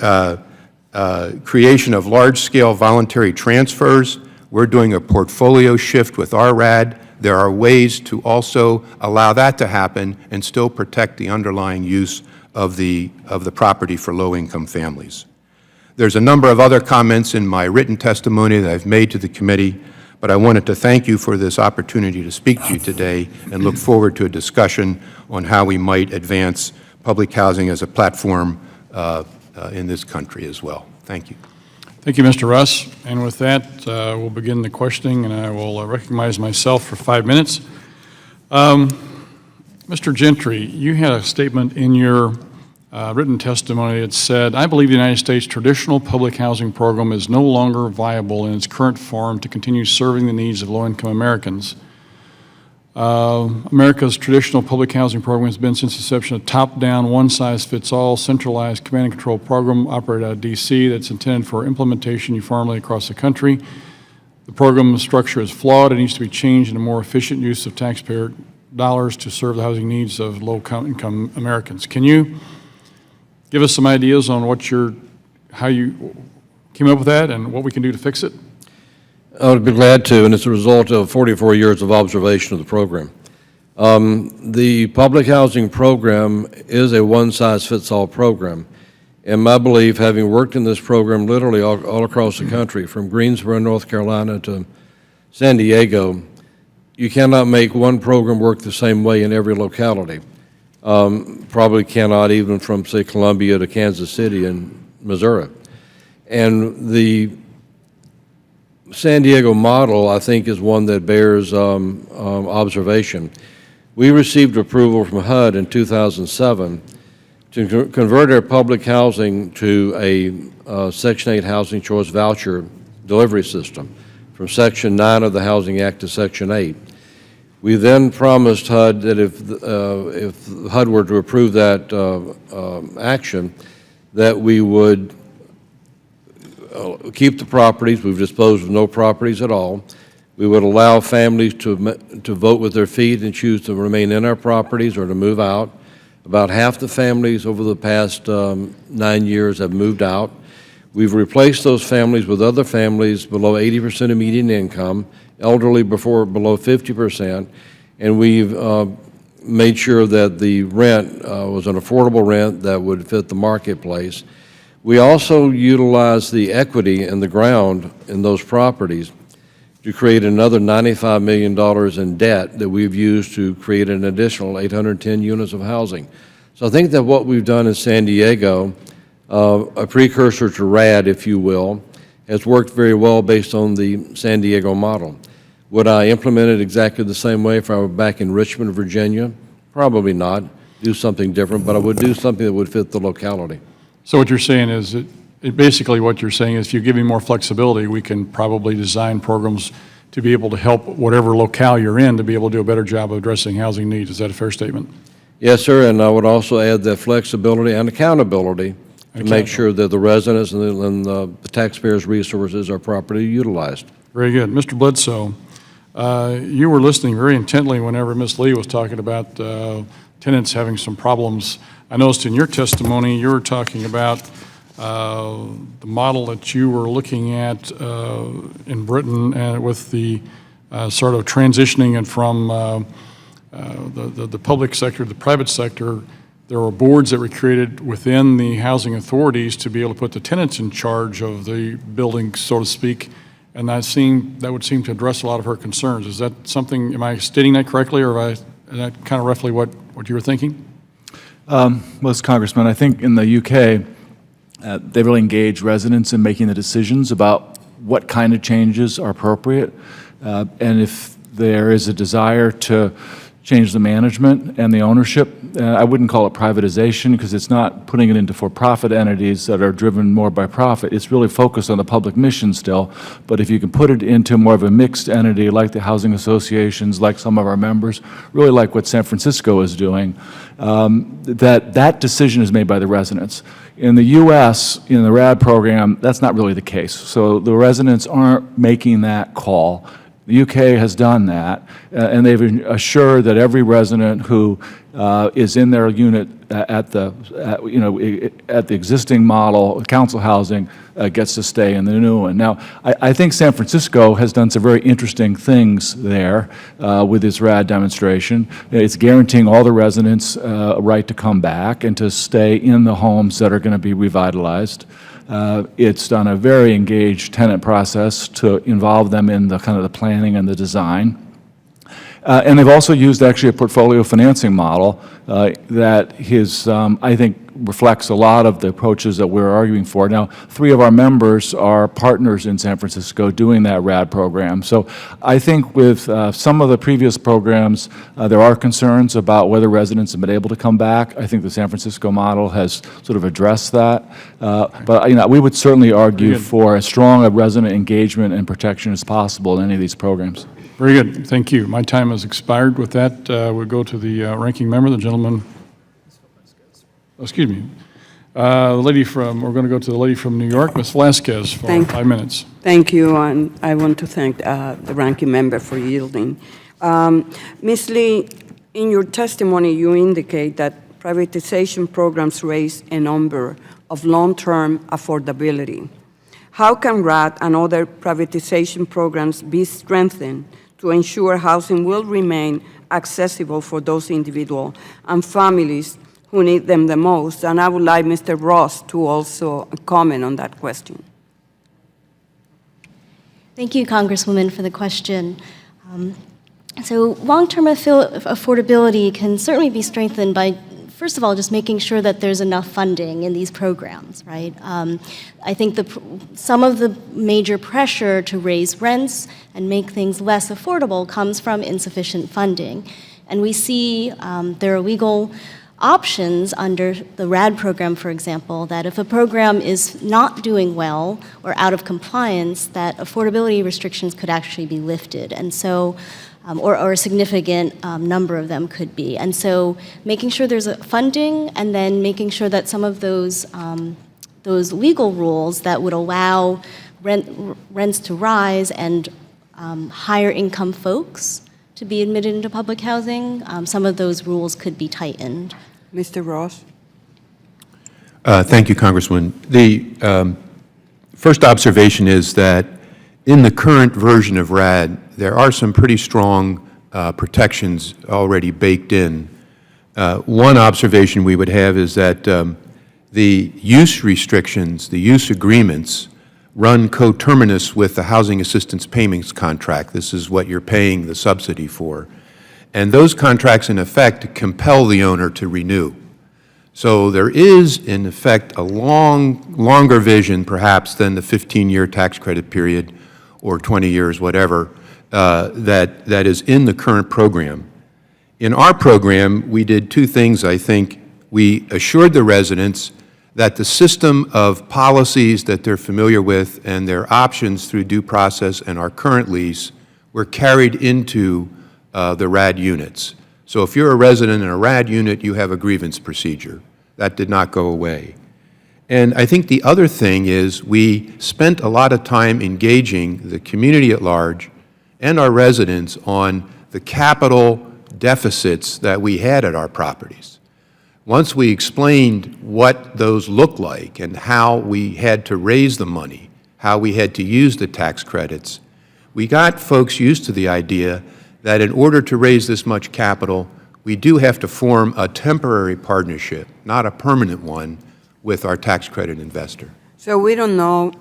creation of large-scale voluntary transfers. We're doing a portfolio shift with our RAD. There are ways to also allow that to happen and still protect the underlying use of the property for low-income families. There's a number of other comments in my written testimony that I've made to the committee, but I wanted to thank you for this opportunity to speak to you today and look forward to a discussion on how we might advance public housing as a platform in this country as well. Thank you. Thank you, Mr. Russ. And with that, we'll begin the questioning, and I will recognize myself for 5 minutes. Mr. Gentry, you had a statement in your written testimony that said, "I believe the United States traditional public housing program is no longer viable in its current form to continue serving the needs of low-income Americans. America's traditional public housing program has been since inception a top-down, one-size-fits-all, centralized command and control program operated out of D.C. that's intended for implementation uniformly across the country. The program structure is flawed. It needs to be changed into more efficient use of taxpayer dollars to serve the housing needs of low-income Americans." Can you give us some ideas on how you came up with that and what we can do to fix it? I would be glad to, and it's a result of 44 years of observation of the program. The public housing program is a one-size-fits-all program. And my belief, having worked in this program literally all across the country, from Greensboro, North Carolina to San Diego, you cannot make one program work the same way in every locality. Probably cannot even from, say, Columbia to Kansas City in Missouri. And the San Diego model, I think, is one that bears observation. We received approval from HUD in 2007 to convert our public housing to a Section 8 housing choice voucher delivery system from Section 9 of the Housing Act to Section 8. We then promised HUD that if HUD were to approve that action, that we would keep the properties. We've disposed of no properties at all. We would allow families to vote with their feet and choose to remain in our properties or to move out. About half the families over the past 9 years have moved out. We've replaced those families with other families below 80% of median income, elderly below 50%, and we've made sure that the rent was an affordable rent that would fit the marketplace. We also utilize the equity in the ground in those properties to create another $95 million in debt that we've used to create an additional 810 units of housing. So I think that what we've done in San Diego, a precursor to RAD, if you will, has worked very well based on the San Diego model. Would I implement it exactly the same way if I were back in Richmond, Virginia? Probably not. Do something different, but I would do something that would fit the locality. So what you're saying is, basically what you're saying is if you give me more flexibility, we can probably design programs to be able to help whatever locale you're in to be able to do a better job of addressing housing needs. Is that a fair statement? Yes, sir, and I would also add that flexibility and accountability to make sure that the residents and the taxpayers' resources are properly utilized. Very good. Mr. Bledsoe, you were listening very intently whenever Ms. Lee was talking about tenants having some problems. I noticed in your testimony you were talking about the model that you were looking at in Britain with the sort of transitioning and from the public sector to the private sector. There were boards that were created within the housing authorities to be able to put the tenants in charge of the building, so to speak, and that would seem to address a lot of her concerns. Is that something, am I stating that correctly, or is that kind of roughly what what you were thinking? Well, Congressman, I think in the UK, they really engage residents in making the decisions about what kind of changes are appropriate. And if there is a desire to change the management and the ownership, I wouldn't call it privatization because it's not putting it into for-profit entities that are driven more by profit. It's really focused on the public mission still. But if you can put it into more of a mixed entity like the housing associations, like some of our members, really like what San Francisco is doing, that decision is made by the residents. In the U.S., in the RAD program, that's not really the case. So the residents aren't making that call. The UK has done that, and they've assured that every resident who is in their unit at the existing model, council housing, gets to stay in the new one. Now, I think San Francisco has done some very interesting things there with this RAD demonstration. It's guaranteeing all the residents a right to come back and to stay in the homes that are going to be revitalized. It's done a very engaged tenant process to involve them in the kind of the planning and the design. And they've also used actually a portfolio financing model that I think reflects a lot of the approaches that we're arguing for. Now, 3 of our members are partners in San Francisco doing that RAD program. So I think with some of the previous programs, there are concerns about whether residents have been able to come back. I think the San Francisco model has sort of addressed that. But we would certainly argue for as strong a resident engagement and protection as possible in any of these programs. Very good. Thank you. My time has expired. With that, we'll go to the ranking member, the gentleman. Excuse me. We're going to go to the lady from New York, Ms. Velasquez, for 5 minutes. Thank you, and I want to thank the ranking member for yielding. Ms. Lee, in your testimony, you indicate that privatization programs raise a number of long-term affordability. How can RAD and other privatization programs be strengthened to ensure housing will remain accessible for those individuals and families who need them the most? And I would like Mr. Ross to also comment on that question. Thank you, Congresswoman, for the question. So long-term affordability can certainly be strengthened by, first of all, just making sure that there's enough funding in these programs, right? I think some of the major pressure to raise rents and make things less affordable comes from insufficient funding. And we see there are legal options under the RAD program, for example, that if a program is not doing well or out of compliance, that affordability restrictions could actually be lifted. And so or a significant number of them could be. And so making sure there's funding and then making sure that some of those legal rules that would allow rents to rise and higher income folks to be admitted into public housing, some of those rules could be tightened. Mr. Ross? Thank you, Congresswoman. The first observation is that in the current version of RAD, there are some pretty strong protections already baked in. One observation we would have is that the use restrictions, the use agreements, run coterminous with the housing assistance payments contract. This is what you're paying the subsidy for. And those contracts, in effect, compel the owner to renew. So there is, in effect, a longer vision, perhaps, than the 15-year tax credit period or 20 years, whatever, that is in the current program. In our program, we did 2 things, I think. We assured the residents that the system of policies that they're familiar with and their options through due process and our current lease were carried into the RAD units. So if you're a resident in a RAD unit, you have a grievance procedure. That did not go away. And I think the other thing is we spent a lot of time engaging the community at large and our residents on the capital deficits that we had at our properties. Once we explained what those looked like and how we had to raise the money, how we had to use the tax credits, we got folks used to the idea that in order to raise this much capital, we do have to form a temporary partnership, not a permanent one, with our tax credit investor. So we don't know,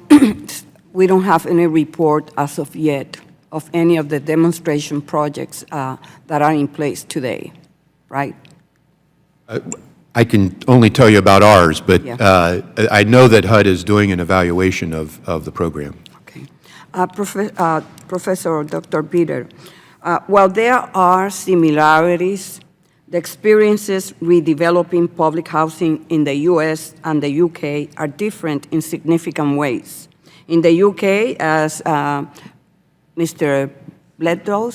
we don't have any report as of yet of any of the demonstration projects that are in place today, right? I can only tell you about ours, but Yeah. I know that HUD is doing an evaluation of the program. Okay. Professor Dr. Peter, while there are similarities, the experiences redeveloping public housing in the US and the UK are different in significant ways. In the UK, as Mr. Bledsoe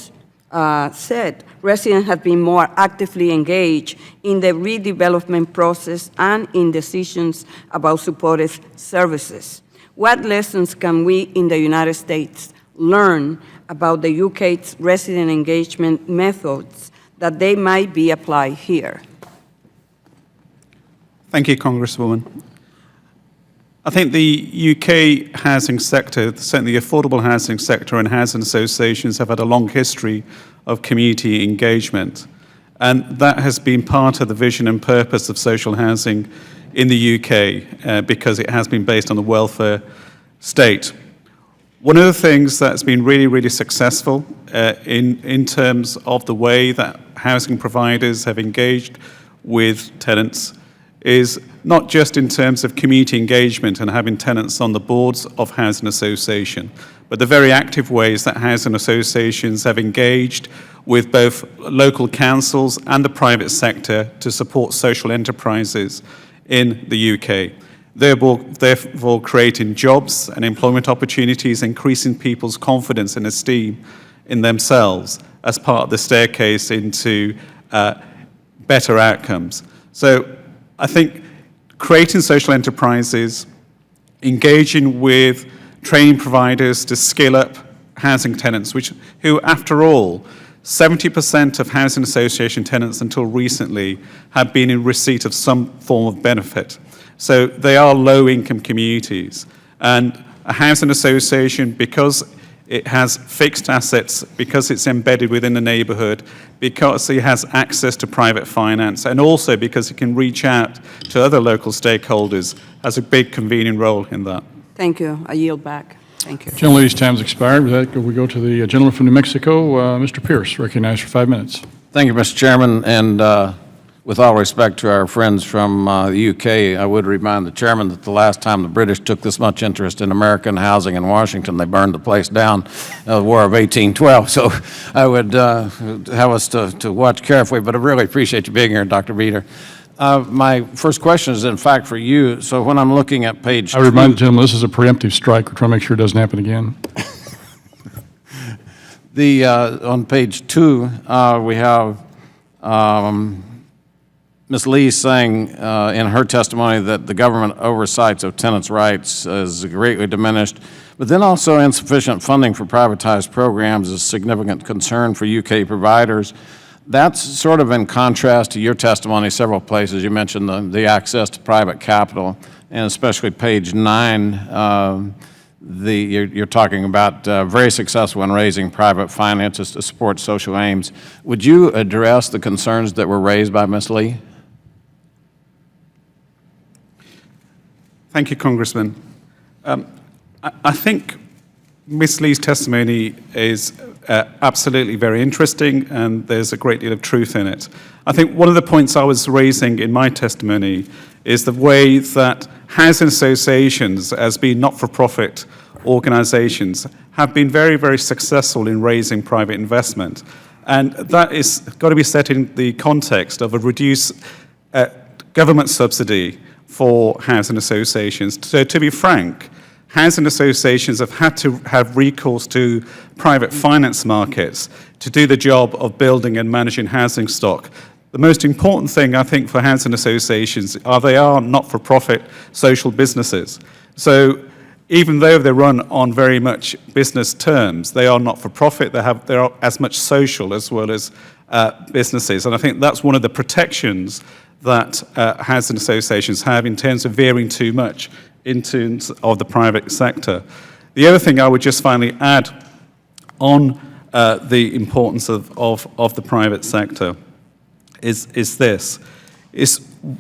said, residents have been more actively engaged in the redevelopment process and in decisions about supportive services. What lessons can we in the United States learn about the UK's resident engagement methods that they might be applied here? Thank you, Congresswoman. I think the UK housing sector, certainly the affordable housing sector and housing associations have had a long history of community engagement. And that has been part of the vision and purpose of social housing in the UK because it has been based on the welfare state. One of the things that's been really, really successful in terms of the way that housing providers have engaged with tenants is not just in terms of community engagement and having tenants on the boards of housing association, but the very active ways that housing associations have engaged with both local councils and the private sector to support social enterprises in the UK. Therefore creating jobs and employment opportunities, increasing people's confidence and esteem in themselves as part of the staircase into better outcomes. So I think creating social enterprises, engaging with training providers to skill up housing tenants, who, after all, 70% of housing association tenants until recently have been in receipt of some form of benefit. So they are low-income communities. And a housing association, because it has fixed assets, because it's embedded within the neighborhood, because it has access to private finance, and also because it can reach out to other local stakeholders, has a big convening role in that. Thank you. I yield back. Thank you. Gentlelady's time's expired. With that, we go to the gentleman from New Mexico, Mr. Pierce, recognized for 5 minutes. Thank you, Mr. Chairman, and with all respect to our friends from the UK, I would remind the chairman that the last time the British took this much interest in American housing in Washington, they burned the place down in the War of 1812. So I would have us to watch carefully, but I really appreciate you being here, Dr. Beater. My first question is, in fact, for you. So when I'm looking at page I remind the gentleman, this is a preemptive strike. We're trying to make sure it doesn't happen again. on page 2, we have Ms. Lee saying in her testimony that the government oversight of tenants' rights is greatly diminished, but then also insufficient funding for privatized programs is a significant concern for UK providers. That's sort of in contrast to your testimony several places. You mentioned the access to private capital, and especially page 9, you're talking about very successful in raising private finances to support social aims. Would you address the concerns that were raised by Ms. Lee? Thank you, Congressman. I think Ms. Lee's testimony is absolutely very interesting, and there's a great deal of truth in it. I think one of the points I was raising in my testimony is the way that housing associations, as being not-for-profit organizations, have been very, very successful in raising private investment. And that is got to be set in the context of a reduced government subsidy for housing associations. So to be frank, housing associations have had to have recourse to private finance markets to do the job of building and managing housing stock. The most important thing, I think, for housing associations are they are not-for-profit social businesses. So even though they run on very much business terms, they are not-for-profit. They are as much social as well as businesses. And I think that's one of the protections that housing associations have in terms of veering too much into of the private sector. The other thing I would just finally add on the importance of the private sector is this.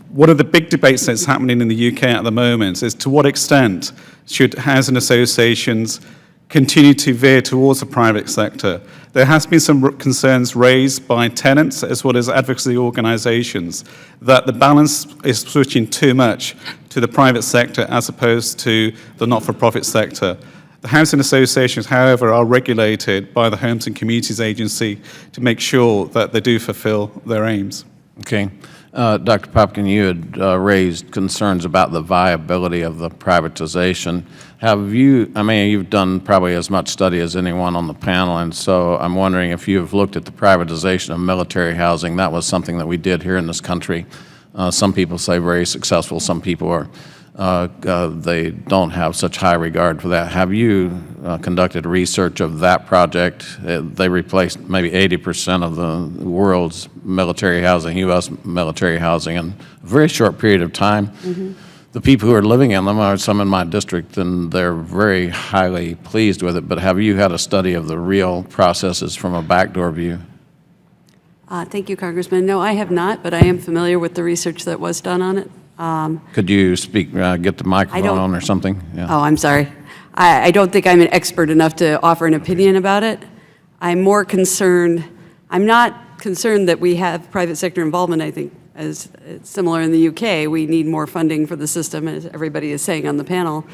One of the big debates that's happening in the UK at the moment is to what extent should housing associations continue to veer towards the private sector. There has been some concerns raised by tenants as well as advocacy organisations that the balance is switching too much to the private sector as opposed to the not-for-profit sector. The housing associations, however, are regulated by the Homes and Communities Agency to make sure that they do fulfil their aims. Okay. Dr. Popkin, you had raised concerns about the viability of the privatization. Have you, I mean, you've done probably as much study as anyone on the panel, and so I'm wondering if you've looked at the privatization of military housing. That was something that we did here in this country. Some people say very successful, some people are they don't have such high regard for that. Have you conducted research of that project? They replaced maybe 80% of the world's military housing, U.S. military housing, in a very short period of time. Mm-hmm. The people who are living in them are some in my district, and they're very highly pleased with it. But have you had a study of the real processes from a backdoor view? Thank you, Congressman. No, I have not, but I am familiar with the research that was done on it. Could you speak, get the microphone on or something? Yeah. Oh, I'm sorry. I don't think I'm an expert enough to offer an opinion about it. I'm more concerned, I'm not concerned that we have private sector involvement. I think as it's similar in the UK, we need more funding for the system, as everybody is saying on the panel.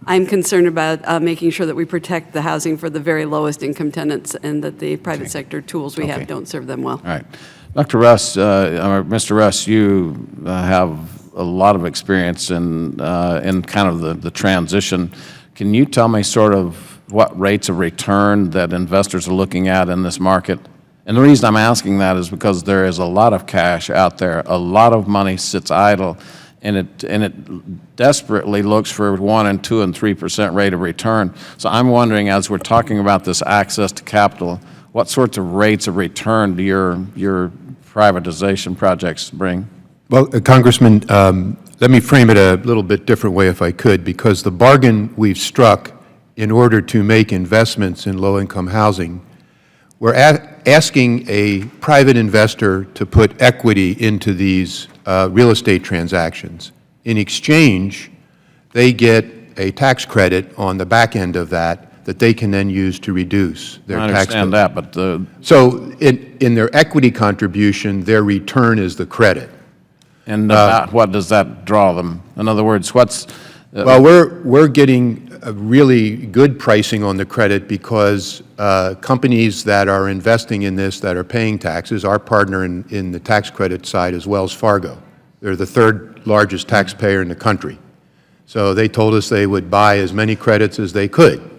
I'm concerned about making sure that we protect the housing for the very lowest income tenants and that the private sector tools we have don't serve them well. All right. Dr. Russ, or Mr. Russ, you have a lot of experience in kind of the transition. Can you tell me sort of what rates of return that investors are looking at in this market? And the reason I'm asking that is because there is a lot of cash out there. A lot of money sits idle, and it desperately looks for 1% and 2% and 3% rate of return. So I'm wondering, as we're talking about this access to capital, what sorts of rates of return do your privatization projects bring? Well, Congressman, let me frame it a little bit different way if I could, because the bargain we've struck in order to make investments in low-income housing, we're asking a private investor to put equity into these real estate transactions. In exchange, they get a tax credit on the back end of that they can then use to reduce their tax bill. I understand that, but So in their equity contribution, their return is the credit. And about what does that draw them? In other words, what's... Well, we're getting a really good pricing on the credit because companies that are investing in this, that are paying taxes, our partner in the tax credit side is Wells Fargo. They're the third largest taxpayer in the country. So they told us they would buy as many credits as they could.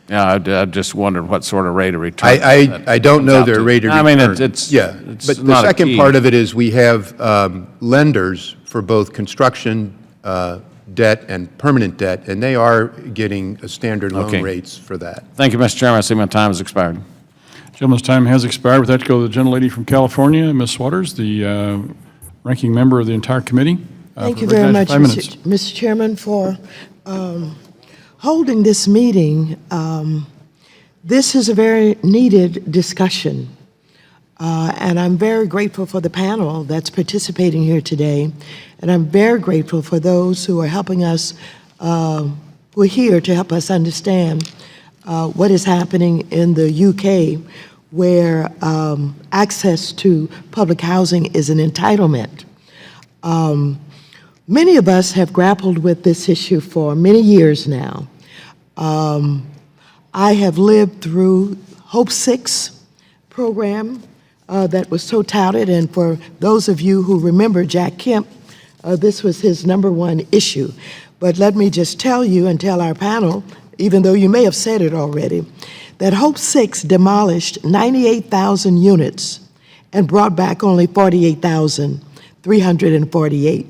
Yeah, I just wondered what sort of rate of return. I don't know their rate of return. I mean, it's yeah, it's but the not a second key. part of it is we have lenders for both construction debt and permanent debt, and they are getting standard loan rates for that. Thank you, Mr. Chairman. I see my time has expired. Gentleman's time has expired. With that, go to the gentlelady from California, Ms. Waters, the ranking member of the entire committee. Thank you very much, Mr. Chairman, for holding this meeting. This is a very needed discussion, and I'm very grateful for the panel that's participating here today, and I'm very grateful for those who are helping us, who are here to help us understand what is happening in the UK, where access to public housing is an entitlement. Many of us have grappled with this issue for many years now. I have lived through Hope 6 program that was so touted, and for those of you who remember Jack Kemp, this was his #1 issue. But let me just tell you and tell our panel, even though you may have said it already, that Hope 6 demolished 98,000 units and brought back only 48,348.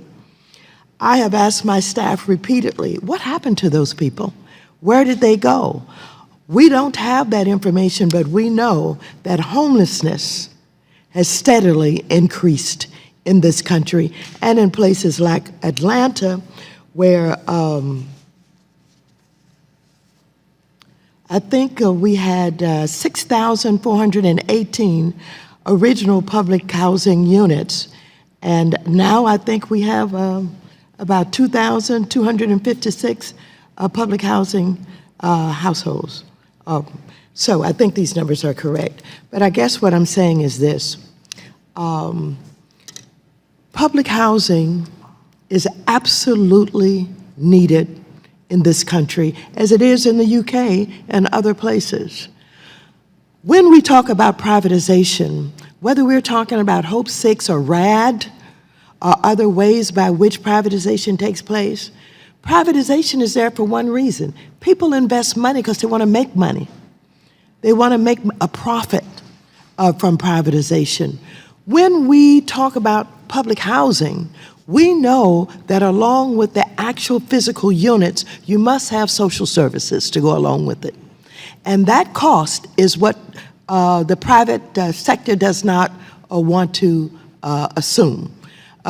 I have asked my staff repeatedly, what happened to those people? Where did they go? We don't have that information, but we know that homelessness has steadily increased in this country and in places like Atlanta, where I think we had 6,418 original public housing units, and now I think we have about 2,256 public housing households So I think these numbers are correct. But I guess what I'm saying is this. Public housing is absolutely needed in this country, as it is in the UK and other places. When we talk about privatization, whether we're talking about Hope 6 or RAD, or other ways by which privatization takes place, privatization is there for one reason. People invest money because they want to make money. They want to make a profit from privatization. When we talk about public housing, we know that along with the actual physical units, you must have social services to go along with it. And that cost is what the private sector does not want to assume.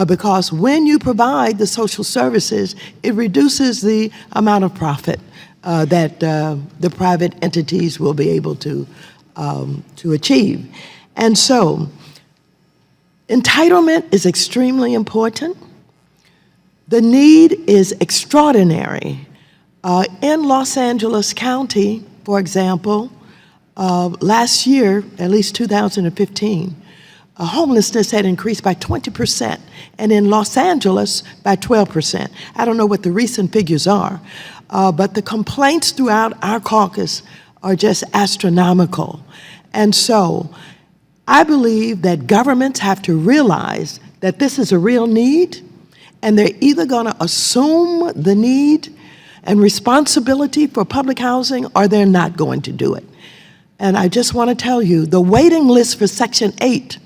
Because when you provide the social services, it reduces the amount of profit that the private entities will be able to achieve. And so, entitlement is extremely important. The need is extraordinary. In Los Angeles County, for example, last year, at least 2015, homelessness had increased by 20%, and in Los Angeles by 12%. I don't know what the recent figures are, but the complaints throughout our caucus are just astronomical. And so I believe that governments have to realize that this is a real need, and they're either going to assume the need and responsibility for public housing, or they're not going to do it. And I just want to tell you, the waiting list for Section 8,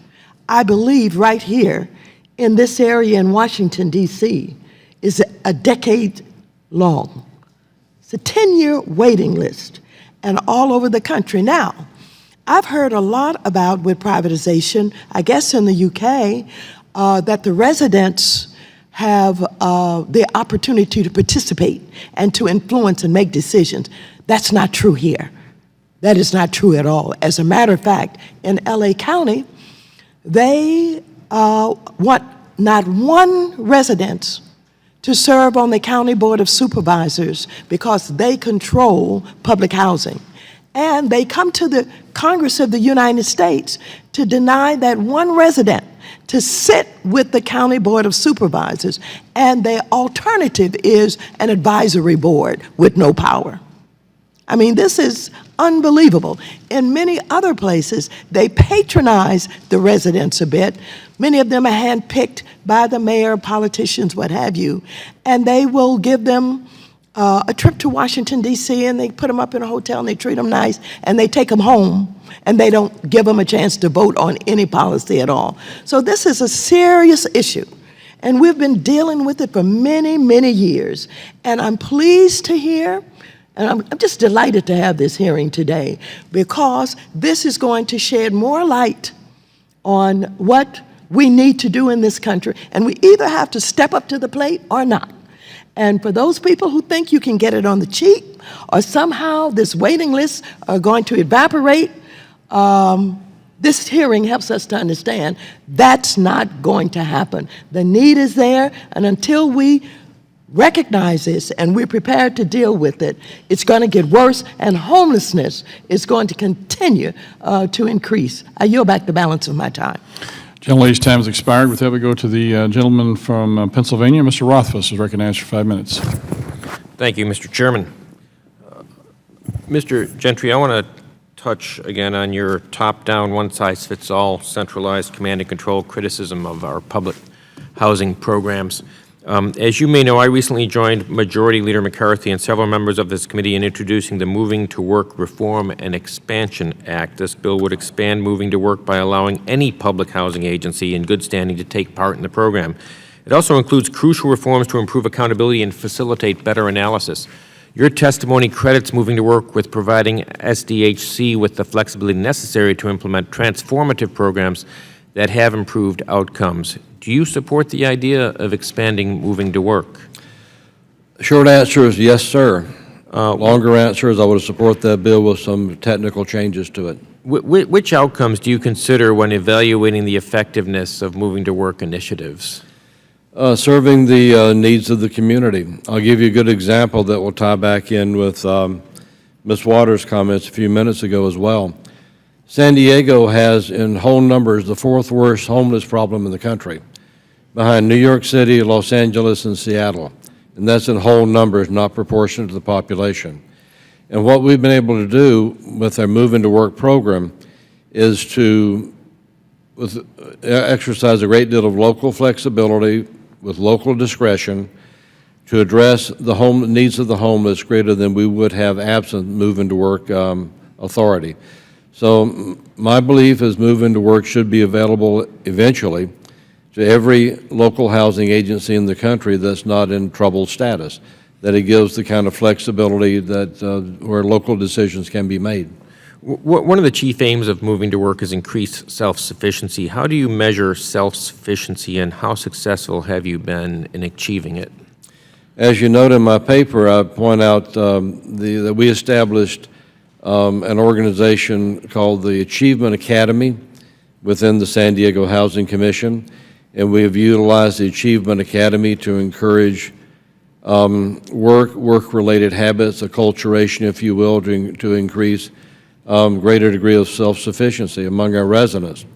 I believe right here in this area in Washington, D.C., is a decade long. It's a 10-year waiting list, and all over the country. Now, I've heard a lot about with privatization, I guess in the UK, that the residents have the opportunity to participate and to influence and make decisions. That's not true here. That is not true at all. As a matter of fact, in LA County, they want not one resident to serve on the County Board of Supervisors because they control public housing. And they come to the Congress of the United States to deny that one resident to sit with the County Board of Supervisors, and the alternative is an advisory board with no power. I mean, this is unbelievable. In many other places, they patronize the residents a bit. Many of them are handpicked by the mayor, politicians, what have you, and they will give them a trip to Washington, D.C., and they put them up in a hotel, and they treat them nice, and they take them home, and they don't give them a chance to vote on any policy at all. So this is a serious issue, and we've been dealing with it for many, many years. And I'm pleased to hear, and I'm just delighted to have this hearing today, because this is going to shed more light on what we need to do in this country, and we either have to step up to the plate or not. And for those people who think you can get it on the cheap, or somehow this waiting list are going to evaporate, this hearing helps us to understand that's not going to happen. The need is there, and until we recognize this and we're prepared to deal with it, it's going to get worse, and homelessness is going to continue to increase. I yield back the balance of my time. Gentlelady's time has expired. With that, we go to the gentleman from Pennsylvania. Mr. Rothfuss is recognized for 5 minutes. Thank you, Mr. Chairman. Mr. Gentry, I want to touch again on your top-down, one-size-fits-all, centralized command and control criticism of our public housing programs. As you may know, I recently joined Majority Leader McCarthy and several members of this committee in introducing the Moving to Work Reform and Expansion Act. This bill would expand moving to work by allowing any public housing agency in good standing to take part in the program. It also includes crucial reforms to improve accountability and facilitate better analysis. Your testimony credits Moving to Work with providing SDHC with the flexibility necessary to implement transformative programs that have improved outcomes. Do you support the idea of expanding Moving to Work? Short answer is yes, sir. Longer answer is I would support that bill with some technical changes to it. Which outcomes do you consider when evaluating the effectiveness of Moving to Work initiatives? Serving the needs of the community. I'll give you a good example that will tie back in with Ms. Waters' comments a few minutes ago as well. San Diego has, in whole numbers, the fourth worst homeless problem in the country, behind New York City, Los Angeles, and Seattle. And that's in whole numbers, not proportionate to the population. And what we've been able to do with our Move Into Work program is to exercise a great deal of local flexibility with local discretion to address the needs of the homeless greater than we would have absent Move Into Work authority. So my belief is Move Into Work should be available eventually to every local housing agency in the country that's not in troubled status, that it gives the kind of flexibility that where local decisions can be made. One of the chief aims of Moving to Work is increased self-sufficiency. How do you measure self-sufficiency, and how successful have you been in achieving it? As you note in my paper, I point out that we established an organization called the Achievement Academy within the San Diego Housing Commission, and we have utilized the Achievement Academy to encourage work-related habits, acculturation, if you will, to increase greater degree of self-sufficiency among our residents.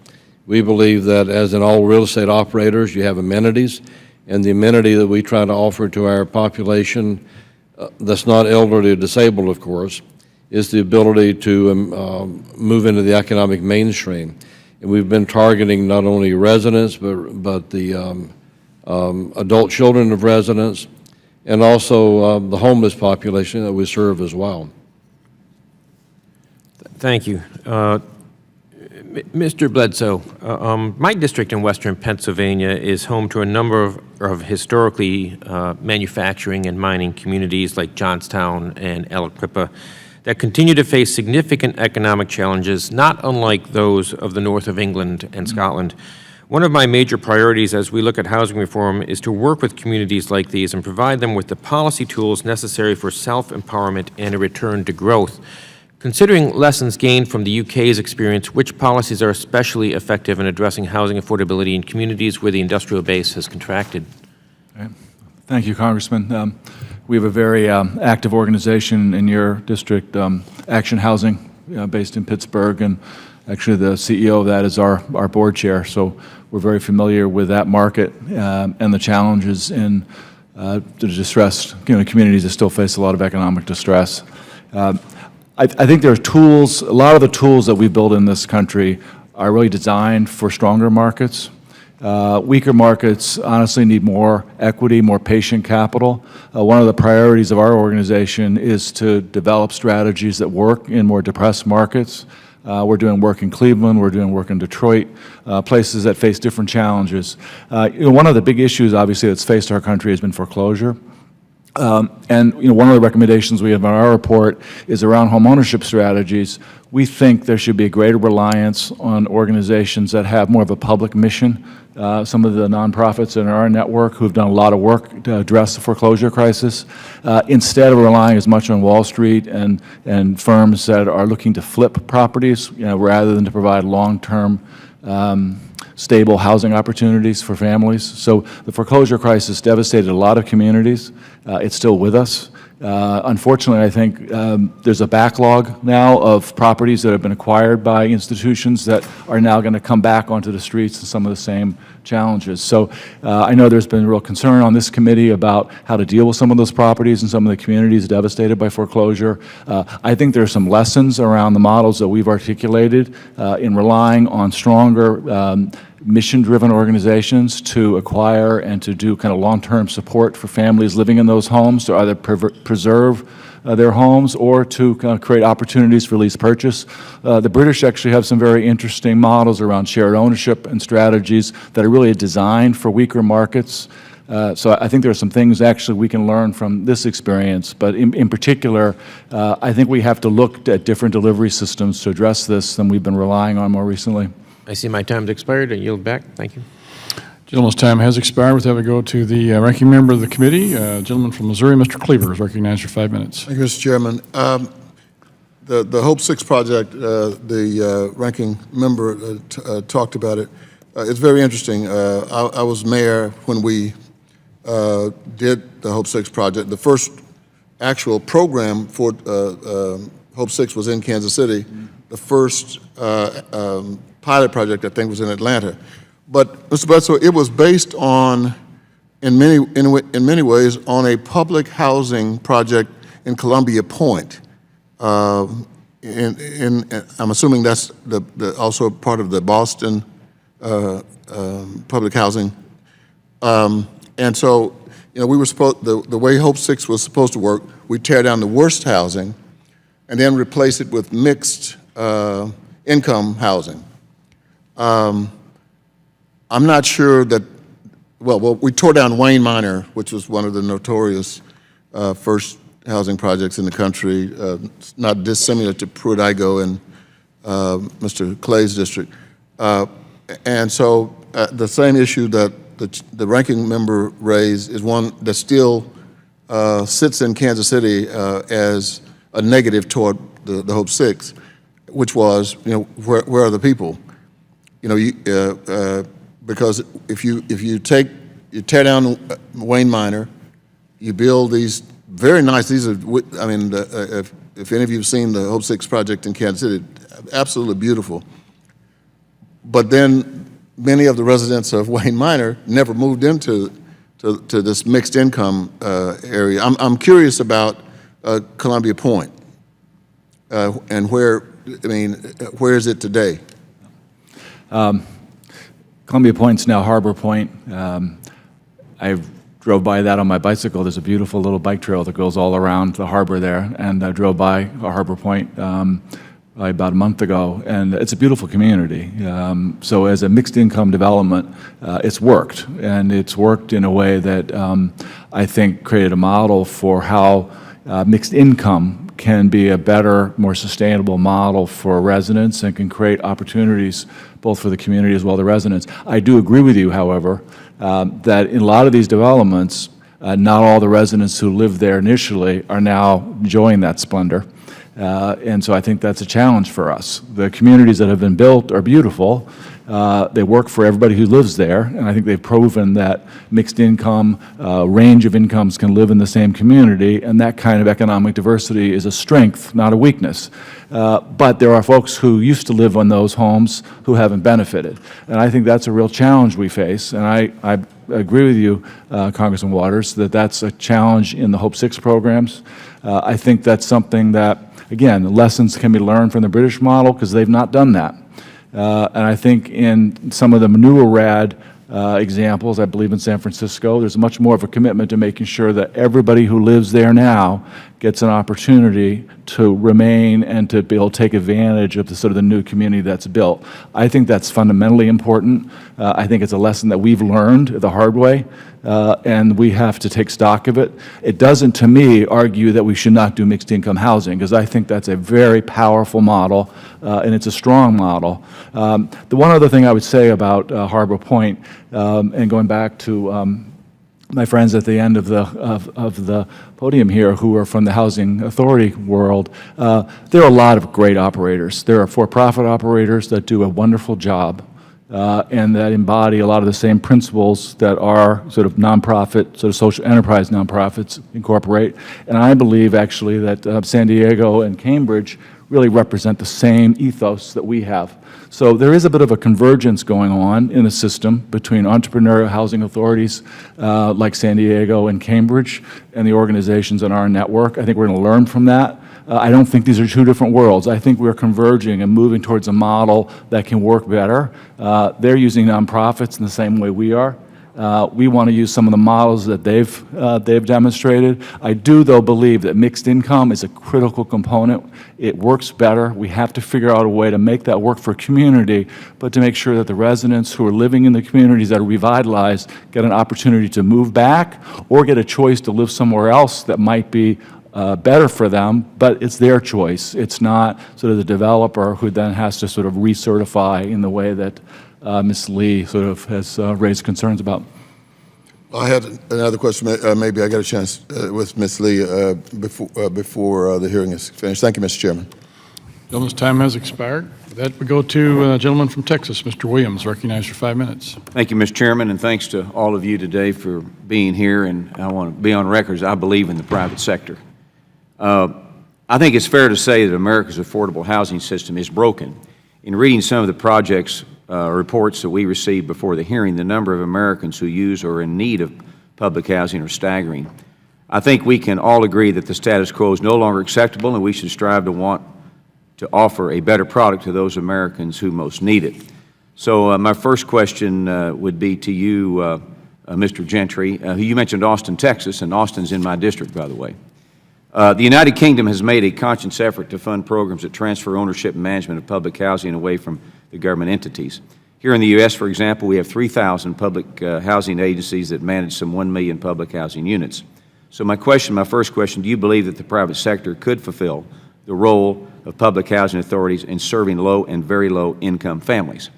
We believe that, as in all real estate operators, you have amenities, and the amenity that we try to offer to our population that's not elderly or disabled, of course, is the ability to move into the economic mainstream. And we've been targeting not only residents, but the adult children of residents, and also the homeless population that we serve as well. Thank you. Mr. Bledsoe, my district in western Pennsylvania is home to a number of historically manufacturing and mining communities like Johnstown and Aliquippa that continue to face significant economic challenges, not unlike those of the north of England and Scotland. One of my major priorities as we look at housing reform is to work with communities like these and provide them with the policy tools necessary for self-empowerment and a return to growth. Considering lessons gained from the UK's experience, which policies are especially effective in addressing housing affordability in communities where the industrial base has contracted? Thank you, Congressman. We have a very active organization in your district, Action Housing, based in Pittsburgh, and actually the CEO of that is our board chair, so we're very familiar with that market and the challenges in the distressed communities that still face a lot of economic distress. I think there are tools, a lot of the tools that we build in this country are really designed for stronger markets. Weaker markets honestly need more equity, more patient capital. One of the priorities of our organization is to develop strategies that work in more depressed markets. We're doing work in Cleveland, we're doing work in Detroit, places that face different challenges. One of the big issues, obviously, that's faced our country has been foreclosure. And one of the recommendations we have in our report is around homeownership strategies. We think there should be a greater reliance on organizations that have more of a public mission. Some of the nonprofits in our network who have done a lot of work to address the foreclosure crisis, instead of relying as much on Wall Street and firms that are looking to flip properties, rather than to provide long-term stable housing opportunities for families. So the foreclosure crisis devastated a lot of communities. It's still with us. Unfortunately, I think there's a backlog now of properties that have been acquired by institutions that are now going to come back onto the streets and some of the same challenges. So I know there's been real concern on this committee about how to deal with some of those properties and some of the communities devastated by foreclosure. I think there are some lessons around the models that we've articulated in relying on stronger mission-driven organizations to acquire and to do kind of long-term support for families living in those homes to either preserve their homes or to kind of create opportunities for lease purchase. The British actually have some very interesting models around shared ownership and strategies that are really designed for weaker markets. So I think there are some things actually we can learn from this experience, but in particular, I think we have to look at different delivery systems to address this than we've been relying on more recently. I see my time's expired. I yield back. Thank you. Gentleman's time has expired. With that, we go to the ranking member of the committee, gentleman from Missouri, Mr. Cleaver, is recognized for 5 minutes. Thank you, Mr. Chairman. The Hope 6 project, the ranking member talked about it. It's very interesting. I was mayor when we did the Hope 6 project. The first actual program for Hope 6 was in Kansas City. The first pilot project, I think, was in Atlanta. But, Mr. Bledsoe, it was based on, in many ways, on a public housing project in Columbia Point. I'm assuming that's also part of the Boston public housing. And so, we were supposed, the way Hope 6 was supposed to work, we tear down the worst housing and then replace it with mixed income housing. I'm not sure that, well, we tore down Wayne Minor, which was one of the notorious first housing projects in the country, not dissimilar to Pruitt-Igoe and Mr. Clay's district. And so the same issue that the ranking member raised is one that still sits in Kansas City as a negative toward the Hope 6, which was, where are the people? Because if you tear down Wayne Minor, you build these very nice, these are, I mean, if any of you have seen the Hope 6 project in Kansas City, absolutely beautiful. But then many of the residents of Wayne Minor never moved into this mixed income area. I'm curious about Columbia Point and where is it today? Columbia Point's now Harbor Point. I drove by that on my bicycle. There's a beautiful little bike trail that goes all around the harbor there, and I drove by Harbor Point about a month ago, and it's a beautiful community. So as a mixed income development, it's worked, and it's worked in a way that I think created a model for how mixed income can be a better, more sustainable model for residents and can create opportunities both for the community as well as the residents. I do agree with you, however, that in a lot of these developments, not all the residents who lived there initially are now enjoying that splendor. And so I think that's a challenge for us. The communities that have been built are beautiful. They work for everybody who lives there, and I think they've proven that mixed income, range of incomes can live in the same community, and that kind of economic diversity is a strength, not a weakness. But there are folks who used to live in those homes who haven't benefited, and I think that's a real challenge we face, and I agree with you, Congressman Waters, that that's a challenge in the Hope 6 programs. I think that's something that, again, lessons can be learned from the British model because they've not done that. And I think in some of the newer RAD examples, I believe in San Francisco, there's much more of a commitment to making sure that everybody who lives there now gets an opportunity to remain and to be able to take advantage of the sort of the new community that's built. I think that's fundamentally important. I think it's a lesson that we've learned the hard way, and we have to take stock of it. It doesn't, to me, argue that we should not do mixed income housing, because I think that's a very powerful model, and it's a strong model. The one other thing I would say about Harbor Point, and going back to my friends at the end of the podium here who are from the housing authority world, there are a lot of great operators. There are for-profit operators that do a wonderful job and that embody a lot of the same principles that our sort of nonprofit, sort of social enterprise nonprofits incorporate. And I believe actually that San Diego and Cambridge really represent the same ethos that we have. So there is a bit of a convergence going on in the system between entrepreneurial housing authorities like San Diego and Cambridge and the organizations in our network. I think we're going to learn from that. I don't think these are two different worlds. I think we're converging and moving towards a model that can work better. They're using nonprofits in the same way we are. We want to use some of the models that they've demonstrated. I do, though, believe that mixed income is a critical component. It works better. We have to figure out a way to make that work for community, but to make sure that the residents who are living in the communities that are revitalized get an opportunity to move back or get a choice to live somewhere else that might be better for them, but it's their choice. It's not sort of the developer who then has to sort of recertify in the way that Ms. Lee sort of has raised concerns about. I had another question. Maybe I got a chance with Ms. Lee before the hearing is finished. Thank you, Mr. Chairman. Gentleman's time has expired. With that, we go to gentleman from Texas, Mr. Williams, recognized for 5 minutes. Thank you, Mr. Chairman, and thanks to all of you today for being here. And I want to be on record as I believe in the private sector. I I think it's fair to say that America's affordable housing system is broken. In reading some of the projects reports that we received before the hearing, the number of Americans who use or are in need of public housing are staggering. I think we can all agree that the status quo is no longer acceptable, and we should strive to offer a better product to those Americans who most need it. So my first question would be to you, Mr. Gentry, who you mentioned Austin, Texas, and Austin's in my district, by the way. The United Kingdom has made a conscious effort to fund programs that transfer ownership and management of public housing away from the government entities. Here in the U.S., for example, we have 3,000 public housing agencies that manage some 1 million public housing units. So my first question, do you believe that the private sector could fulfill the role of public housing authorities in serving low and very low income families?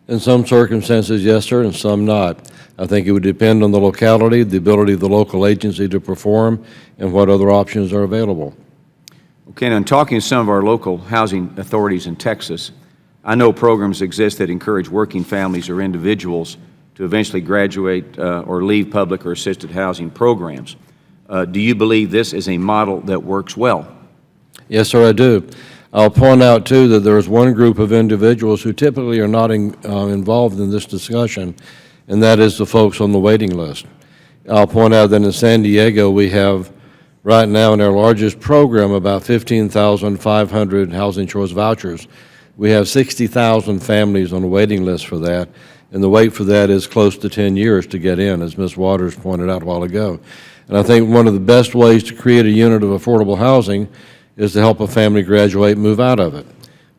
In some circumstances, yes, sir, and some not. I think it would depend on the locality, the ability of the local agency to perform, and what other options are available. Okay, now in talking to some of our local housing authorities in Texas, I know programs exist that encourage working families or individuals to eventually graduate or leave public or assisted housing programs. Do you believe this is a model that works well? Yes, sir, I do. I'll point out, too, that there is one group of individuals who typically are not involved in this discussion, and that is the folks on the waiting list. I'll point out that in San Diego, we have right now in our largest program about 15,500 housing choice vouchers. We have 60,000 families on the waiting list for that, and the wait for that is close to 10 years to get in, as Ms. Waters pointed out a while ago. And I think one of the best ways to create a unit of affordable housing is to help a family graduate and move out of it,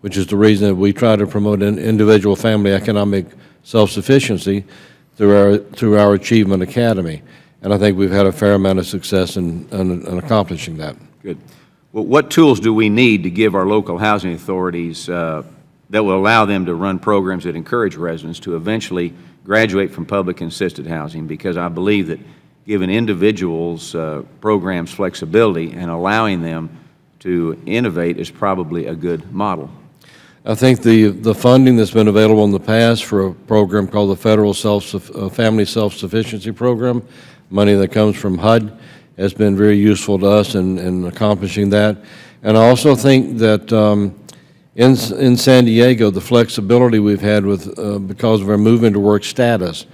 which is the reason that we try to promote an individual family economic self-sufficiency through our Achievement Academy. And I think we've had a fair amount of success in accomplishing that. Good. Well, what tools do we need to give our local housing authorities that will allow them to run programs that encourage residents to eventually graduate from public and assisted housing? Because I believe that giving individuals programs flexibility and allowing them to innovate is probably a good model. I think the funding that's been available in the past for a program called the Federal Family Self-Sufficiency Program, money that comes from HUD, has been very useful to us in accomplishing that. And I also think that in San Diego, the flexibility we've had with because of our move into work status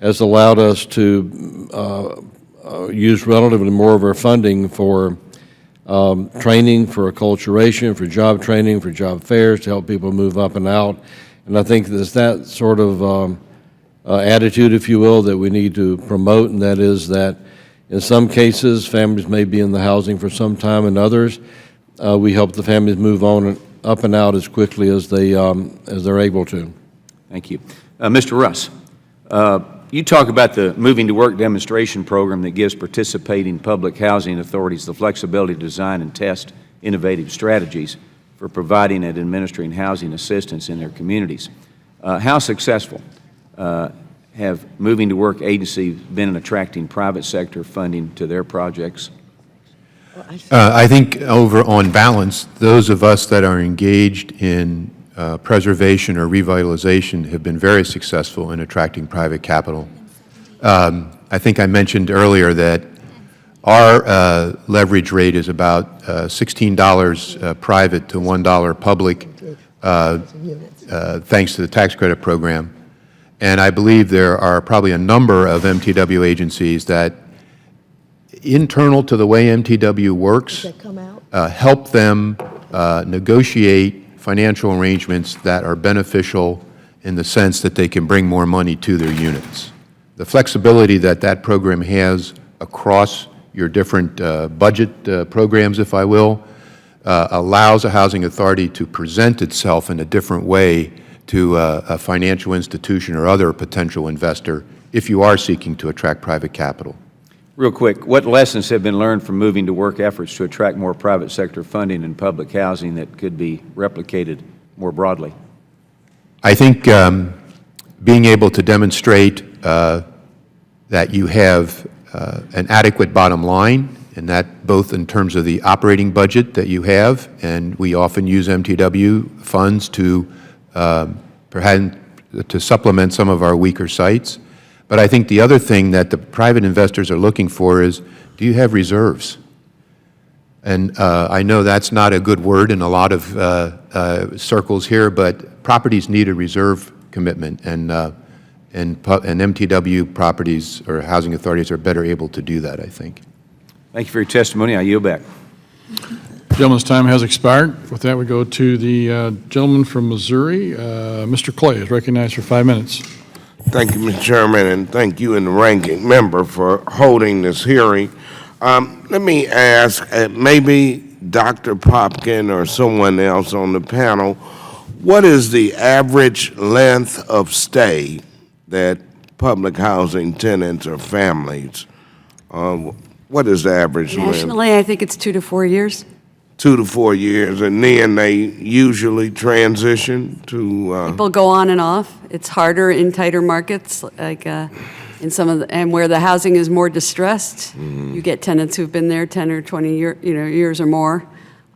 has allowed us to use relatively more of our funding for training, for acculturation, for job training, for job fairs to help people move up and out. And I think there's that sort of attitude, if you will, that we need to promote, and that is that in some cases, families may be in the housing for some time, and others, we help the families move on and up and out as quickly as they're able to. Thank you. Mr. Russ, you talk about the Moving to Work demonstration program that gives participating public housing authorities the flexibility to design and test innovative strategies for providing and administering housing assistance in their communities. How successful have Moving to Work agencies been in attracting private sector funding to their projects? I think on balance, those of us that are engaged in preservation or revitalization have been very successful in attracting private capital. I think I mentioned earlier that our leverage rate is about $16 private to $1 public, thanks to the tax credit program. And I believe there are probably a number of MTW agencies that, internal to the way MTW works, help them negotiate financial arrangements that are beneficial in the sense that they can bring more money to their units. The flexibility that that program has across your different budget programs, if I will, allows a housing authority to present itself in a different way to a financial institution or other potential investor if you are seeking to attract private capital. Real quick, what lessons have been learned from Moving to Work efforts to attract more private sector funding in public housing that could be replicated more broadly? I think being able to demonstrate that you have an adequate bottom line, and that both in terms of the operating budget that you have, and we often use MTW funds to perhaps to supplement some of our weaker sites. But I think the other thing that the private investors are looking for is, do you have reserves? And I know that's not a good word in a lot of circles here, but properties need a reserve commitment, and MTW properties or housing authorities are better able to do that, I think. Thank you for your testimony. I yield back. Gentleman's time has expired. With that, we go to the gentleman from Missouri. Mr. Clay is recognized for 5 minutes. Thank you, Mr. Chairman, and thank you and the ranking member for holding this hearing. Let me ask, maybe Dr. Popkin or someone else on the panel, what is the average length of stay that public housing tenants or families, what is the average length? Nationally, I think it's 2 to 4 years. 2 to 4 years, and then they usually transition to... People go on and off. It's harder in tighter markets, like in some of the, and where the housing is more distressed. You get tenants who've been there 10 or 20 years or more.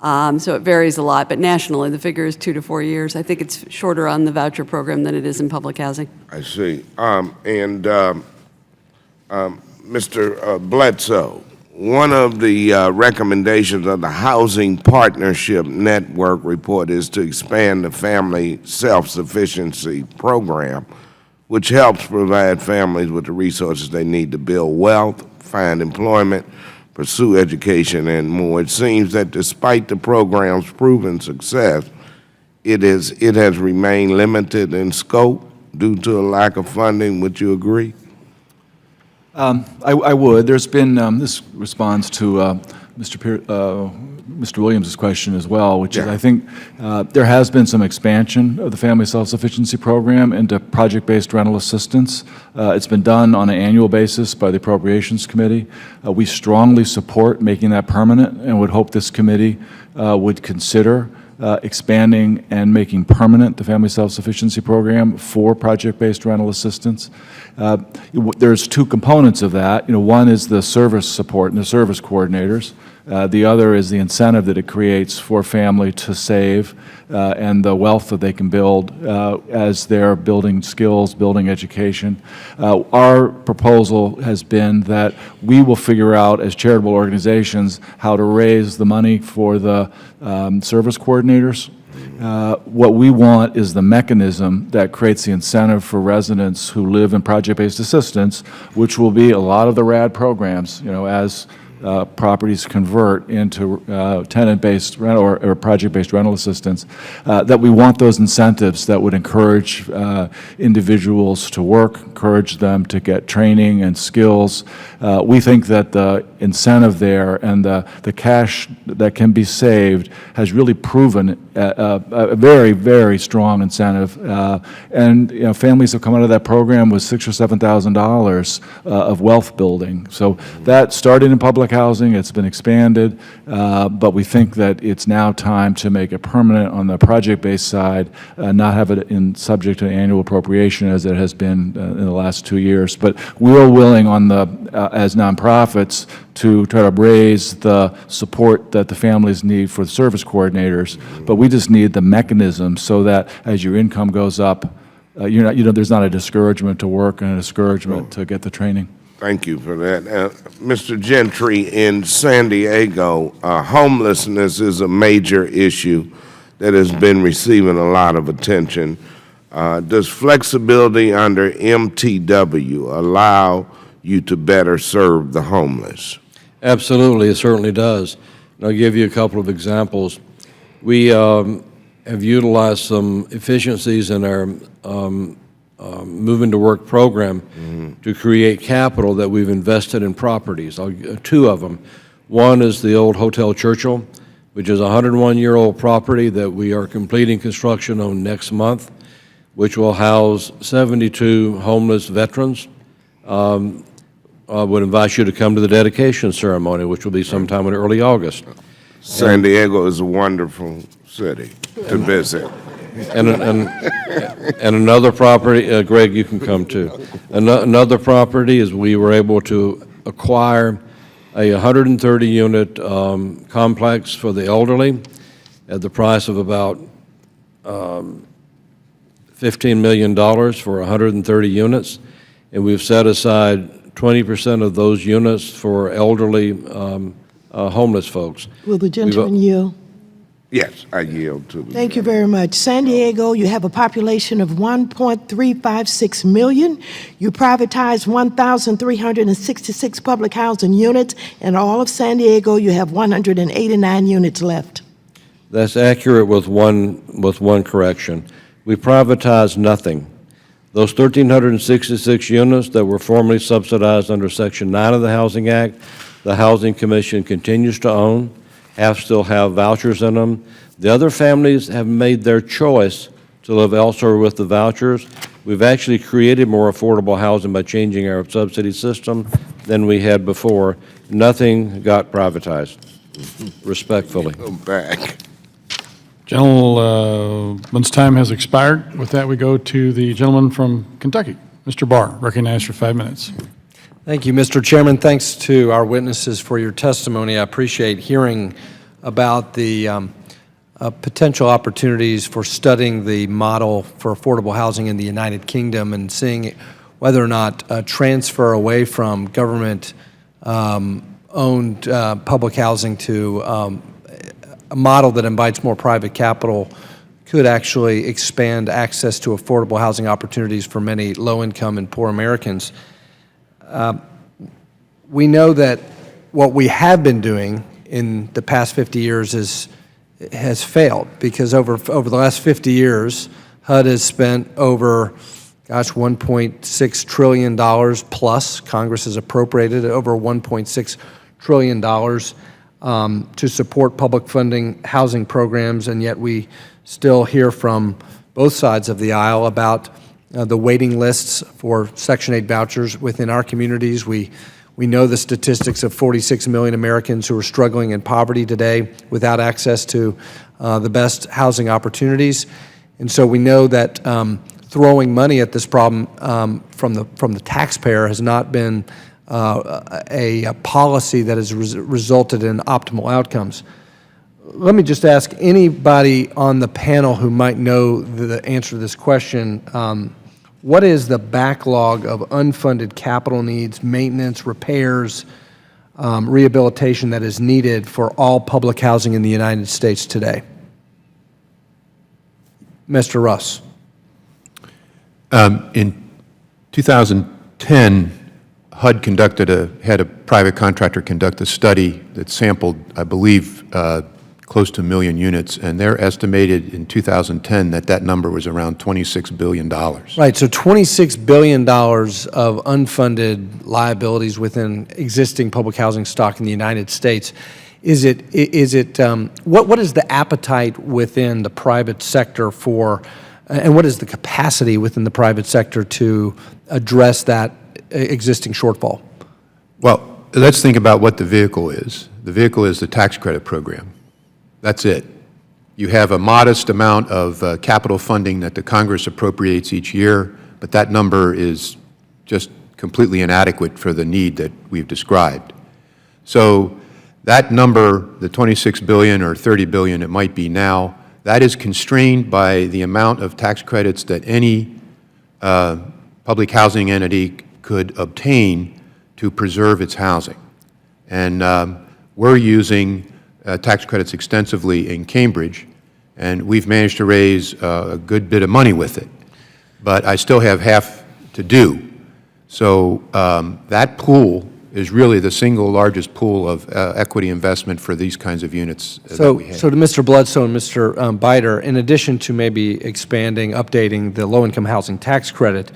So it varies a lot, but nationally, the figure is 2 to 4 years. I think it's shorter on the voucher program than it is in public housing. I see. Mr. Bledsoe, one of the recommendations of the Housing Partnership Network report is to expand the Family Self-Sufficiency Program, which helps provide families with the resources they need to build wealth, find employment, pursue education, and more. It seems that despite the program's proven success, it has remained limited in scope due to a lack of funding. Would you agree? I would. There's been, this responds to Mr. Williams' question as well, which is I think there has been some expansion of the Family Self-Sufficiency Program into project-based rental assistance. It's been done on an annual basis by the Appropriations Committee. We strongly support making that permanent and would hope this committee would consider expanding and making permanent the Family Self-Sufficiency Program for project-based rental assistance. There's two components of that. One is the service support and the service coordinators. The other is the incentive that it creates for family to save and the wealth that they can build as they're building skills, building education. Our proposal has been that we will figure out as charitable organizations how to raise the money for the service coordinators. What we want is the mechanism that creates the incentive for residents who live in project-based assistance, which will be a lot of the RAD programs, as properties convert into tenant-based rental or project-based rental assistance, that we want those incentives that would encourage individuals to work, encourage them to get training and skills. We think that the incentive there and the cash that can be saved has really proven a very, very strong incentive. And families have come out of that program with $6,000 or $7,000 of wealth building. So that started in public housing, it's been expanded, but we think that it's now time to make it permanent on the project-based side, not have it subject to annual appropriation as it has been in the last 2 years. But we're willing on the, as nonprofits, to try to raise the support that the families need for the service coordinators, but we just need the mechanism so that as your income goes up, there's not a discouragement to work and a discouragement to get the training. Thank you for that. Mr. Gentry, in San Diego, homelessness is a major issue that has been receiving a lot of attention. Does flexibility under MTW allow you to better serve the homeless? Absolutely, it certainly does. And I'll give you a couple of examples. We have utilized some efficiencies in our Moving to Work program to create capital that we've invested in properties. Two of them. One is the old Hotel Churchill, which is a 101-year-old property that we are completing construction on next month, which will house 72 homeless veterans. I would invite you to come to the dedication ceremony, which will be sometime in early August. San Diego is a wonderful city to visit. And another property, Greg, you can come too. Another property is we were able to acquire a 130-unit complex for the elderly at the price of about $15 million for 130 units, and we've set aside 20% of those units for elderly homeless folks. Will the gentleman yield? Yes, I yield to the. Thank you very much. San Diego, you have a population of 1.356 million. You privatized 1,366 public housing units. In all of San Diego, you have 189 units left. That's accurate with one correction. We privatized nothing. Those 1,366 units that were formerly subsidized under Section 9 of the Housing Act, the Housing Commission continues to own. Half still have vouchers in them. The other families have made their choice to live elsewhere with the vouchers. We've actually created more affordable housing by changing our subsidy system than we had before. Nothing got privatized, respectfully. Go back. Gentleman's time has expired. With that, we go to the gentleman from Kentucky. Mr. Barr, recognized for 5 minutes. Thank you, Mr. Chairman. Thanks to our witnesses for your testimony. I appreciate hearing about the potential opportunities for studying the model for affordable housing in the United Kingdom and seeing whether or not a transfer away from government-owned public housing to a model that invites more private capital could actually expand access to affordable housing opportunities for many low-income and poor Americans. We know that what we have been doing in the past 50 years has failed because over the last 50 years, HUD has spent over, $1.6 trillion plus. Congress has appropriated over $1.6 trillion to support public funding housing programs, and yet we still hear from both sides of the aisle about the waiting lists for Section 8 vouchers within our communities. We know the statistics of 46 million Americans who are struggling in poverty today without access to the best housing opportunities. And so we know that throwing money at this problem from the taxpayer has not been a policy that has resulted in optimal outcomes. Let me just ask anybody on the panel who might know the answer to this question, what is the backlog of unfunded capital needs, maintenance, repairs, rehabilitation that is needed for all public housing in the United States today? Mr. Russ. In 2010, HUD had a private contractor conduct a study that sampled, I believe, close to 1 million units, and they're estimated in 2010 that number was around $26 billion. Right, so $26 billion of unfunded liabilities within existing public housing stock in the United States. What is the appetite within the private sector for, and what is the capacity within the private sector to address that existing shortfall? Well, let's think about what the vehicle is. The vehicle is the tax credit program. That's it. You have a modest amount of capital funding that the Congress appropriates each year, but that number is just completely inadequate for the need that we've described. So that number, the $26 billion or $30 billion it might be now, that is constrained by the amount of tax credits that any public housing entity could obtain to preserve its housing. And we're using tax credits extensively in Cambridge, and we've managed to raise a good bit of money with it. But I still have half to do. So that pool is really the single largest pool of equity investment for these kinds of units that we have. So to Mr. Bledsoe and Mr. Biter, in addition to maybe expanding, updating the low-income housing tax credit,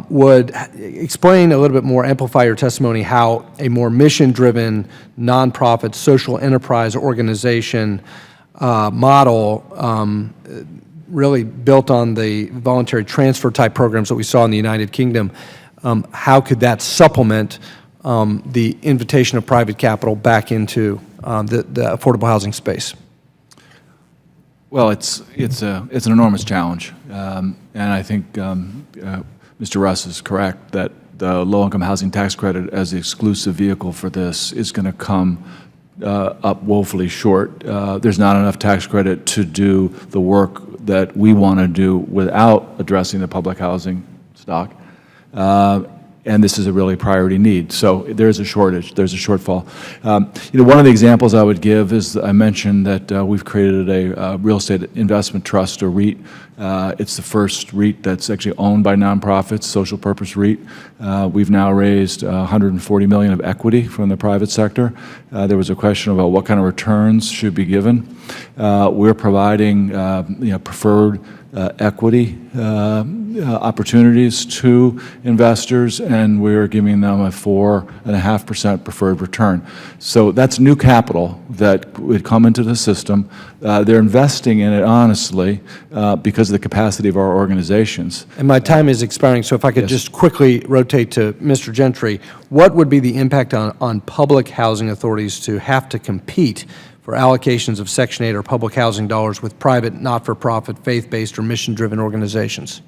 would explain a little bit more, amplify your testimony, how a more mission-driven, nonprofit, social enterprise organization model really built on the voluntary transfer type programs that we saw in the United Kingdom, how could that supplement the invitation of private capital back into the affordable housing space? Well, it's an enormous challenge, and I think Mr. Russ is correct that the low-income housing tax credit as the exclusive vehicle for this is going to come up woefully short. There's not enough tax credit to do the work that we want to do without addressing the public housing stock. and this is a really priority need. So there's a shortage, there's a shortfall. One of the examples I would give is I mentioned that we've created a real estate investment trust, or REIT. It's the first REIT that's actually owned by nonprofits, social purpose REIT. We've now raised $140 million of equity from the private sector. There was a question about what kind of returns should be given. We're providing preferred equity opportunities to investors, and we're giving them a 4.5% preferred return. So that's new capital that would come into the system. They're investing in it honestly because of the capacity of our organizations. And my time is expiring, so if I could just quickly rotate to Mr. Gentry, what would be the impact on public housing authorities to have to compete for allocations of Section 8 or public housing dollars with private, not-for-profit, faith-based, or mission-driven organizations?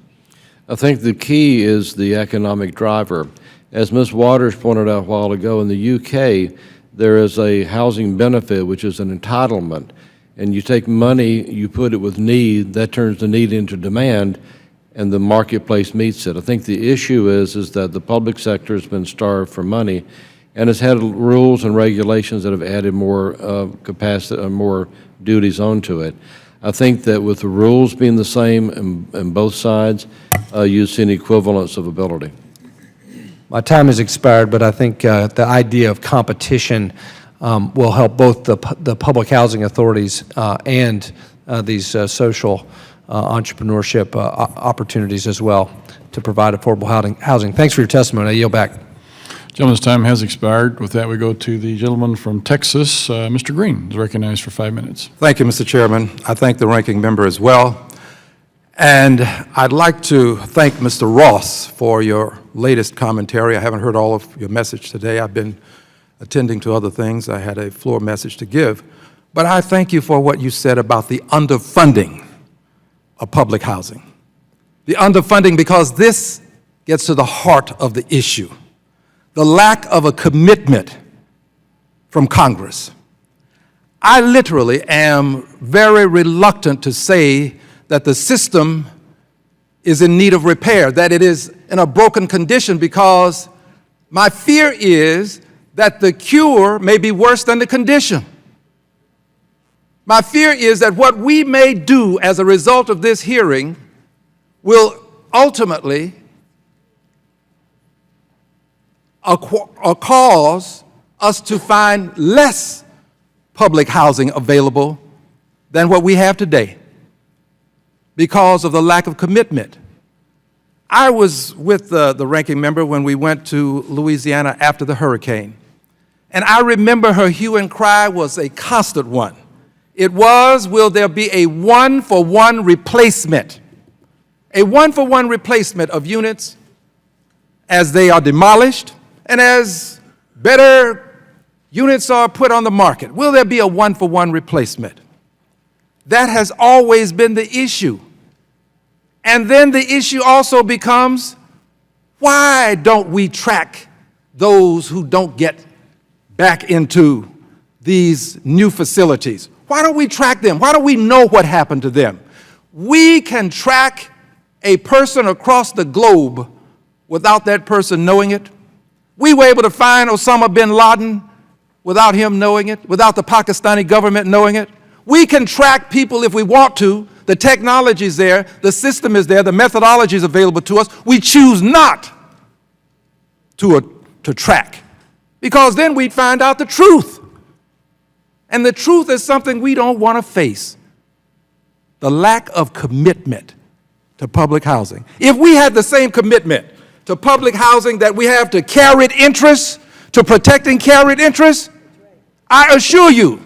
I think the key is the economic driver. As Ms. Waters pointed out a while ago, in the UK, there is a housing benefit, which is an entitlement. And you take money, you put it with need, that turns the need into demand, and the marketplace meets it. I think the issue is that the public sector has been starved for money, and has had rules and regulations that have added more capacity, more duties onto it. I think that with the rules being the same in both sides, you see an equivalence of ability. My time has expired, but I think the idea of competition will help both the public housing authorities and these social entrepreneurship opportunities as well to provide affordable housing. Thanks for your testimony. I yield back. Gentleman's time has expired. With that, we go to the gentleman from Texas. Mr. Green is recognized for 5 minutes. Thank you, Mr. Chairman. I thank the ranking member as well. And I'd like to thank Mr. Ross for your latest commentary. I haven't heard all of your message today. I've been attending to other things. I had a floor message to give. But I thank you for what you said about the underfunding of public housing. The underfunding, because this gets to the heart of the issue. The lack of a commitment from Congress. I literally am very reluctant to say that the system is in need of repair, that it is in a broken condition, because my fear is that the cure may be worse than the condition. My fear is that what we may do as a result of this hearing will ultimately cause us to find less public housing available than what we have today because of the lack of commitment. I was with the ranking member when we went to Louisiana after the hurricane, and I remember her hue and cry was a constant one. It was, will there be a one-for-one replacement? A one-for-one replacement of units as they are demolished and as better units are put on the market. Will there be a one-for-one replacement? That has always been the issue. And then the issue also becomes, why don't we track those who don't get back into these new facilities? Why don't we track them? Why don't we know what happened to them? We can track a person across the globe without that person knowing it. We were able to find Osama bin Laden without him knowing it, without the Pakistani government knowing it. We can track people if we want to. The technology is there, the system is there, the methodology is available to us. We choose not to track, because then we'd find out the truth. And the truth is something we don't want to face: the lack of commitment to public housing. If we had the same commitment to public housing that we have to carried interest, to protecting carried interest, I assure you,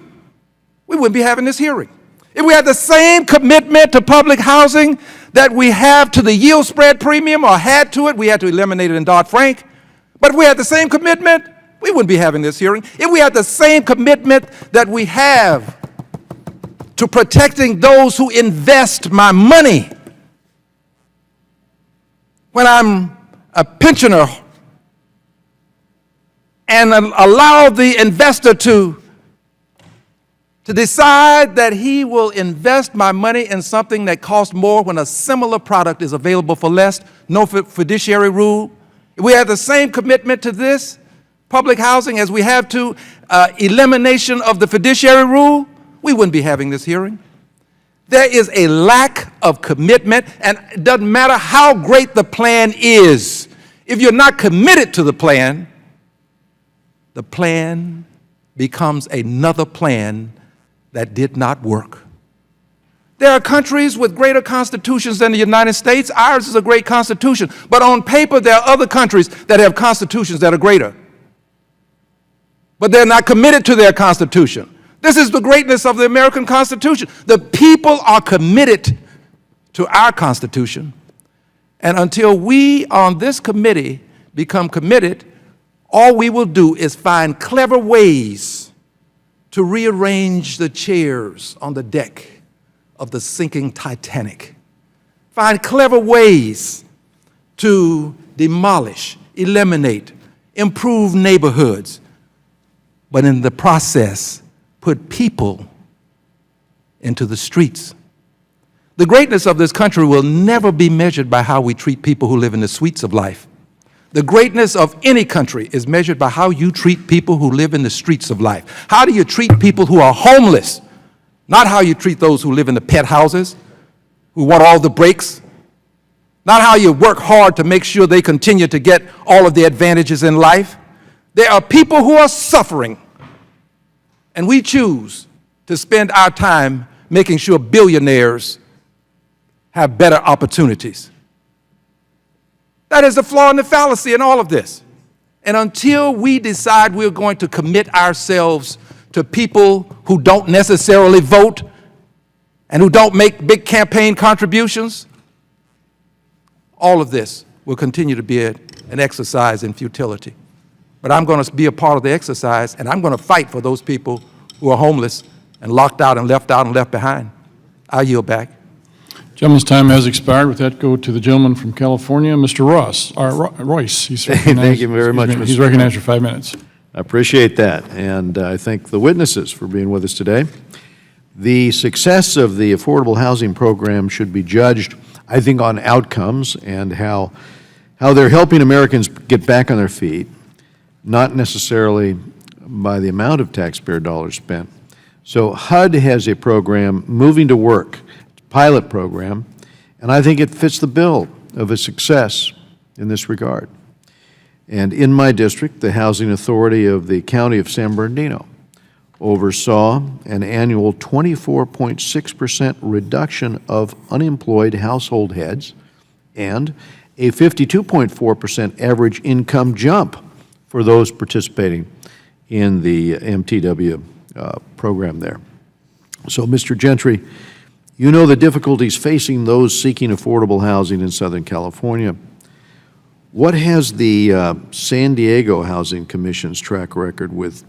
we wouldn't be having this hearing. If we had the same commitment to public housing that we have to the yield spread premium, or had to it, we had to eliminate it in Dodd-Frank, but if we had the same commitment, we wouldn't be having this hearing. If we had the same commitment that we have to protecting those who invest my money, when I'm a pensioner, and allow the investor to decide that he will invest my money in something that costs more when a similar product is available for less, no fiduciary rule, if we had the same commitment to this public housing as we have to elimination of the fiduciary rule, we wouldn't be having this hearing. There is a lack of commitment, and it doesn't matter how great the plan is. If you're not committed to the plan becomes another plan that did not work. There are countries with greater constitutions than the United States. Ours is a great constitution. But on paper, there are other countries that have constitutions that are greater. But they're not committed to their constitution. This is the greatness of the American Constitution. The people are committed to our Constitution. And until we on this committee become committed, all we will do is find clever ways to rearrange the chairs on the deck of the sinking Titanic. Find clever ways to demolish, eliminate, improve neighborhoods, but in the process, put people into the streets. The greatness of this country will never be measured by how we treat people who live in the suites of life. The greatness of any country is measured by how you treat people who live in the streets of life. How do you treat people who are homeless? Not how you treat those who live in the pet houses, who want all the breaks. Not how you work hard to make sure they continue to get all of the advantages in life. There are people who are suffering, and we choose to spend our time making sure billionaires have better opportunities. That is the flaw and the fallacy in all of this. And until we decide we're going to commit ourselves to people who don't necessarily vote and who don't make big campaign contributions, all of this will continue to be an exercise in futility. But I'm going to be a part of the exercise, and I'm going to fight for those people who are homeless and locked out and left behind. I'll yield back. Gentleman's time has expired. With that, go to the gentleman from California, Mr. Royce. He's Thank you very much, He's recognized for 5 minutes. I appreciate that, and I thank the witnesses for being with us today. The success of the affordable housing program should be judged, I think, on outcomes and how they're helping Americans get back on their feet, not necessarily by the amount of taxpayer dollars spent. So HUD has a program, Moving to Work, pilot program, and I think it fits the bill of a success in this regard. And in my district, the Housing Authority of the County of San Bernardino oversaw an annual 24.6% reduction of unemployed household heads and a 52.4% average income jump for those participating in the MTW program there. So, Mr. Gentry, you know the difficulties facing those seeking affordable housing in Southern California. What has the San Diego Housing Commission's track record with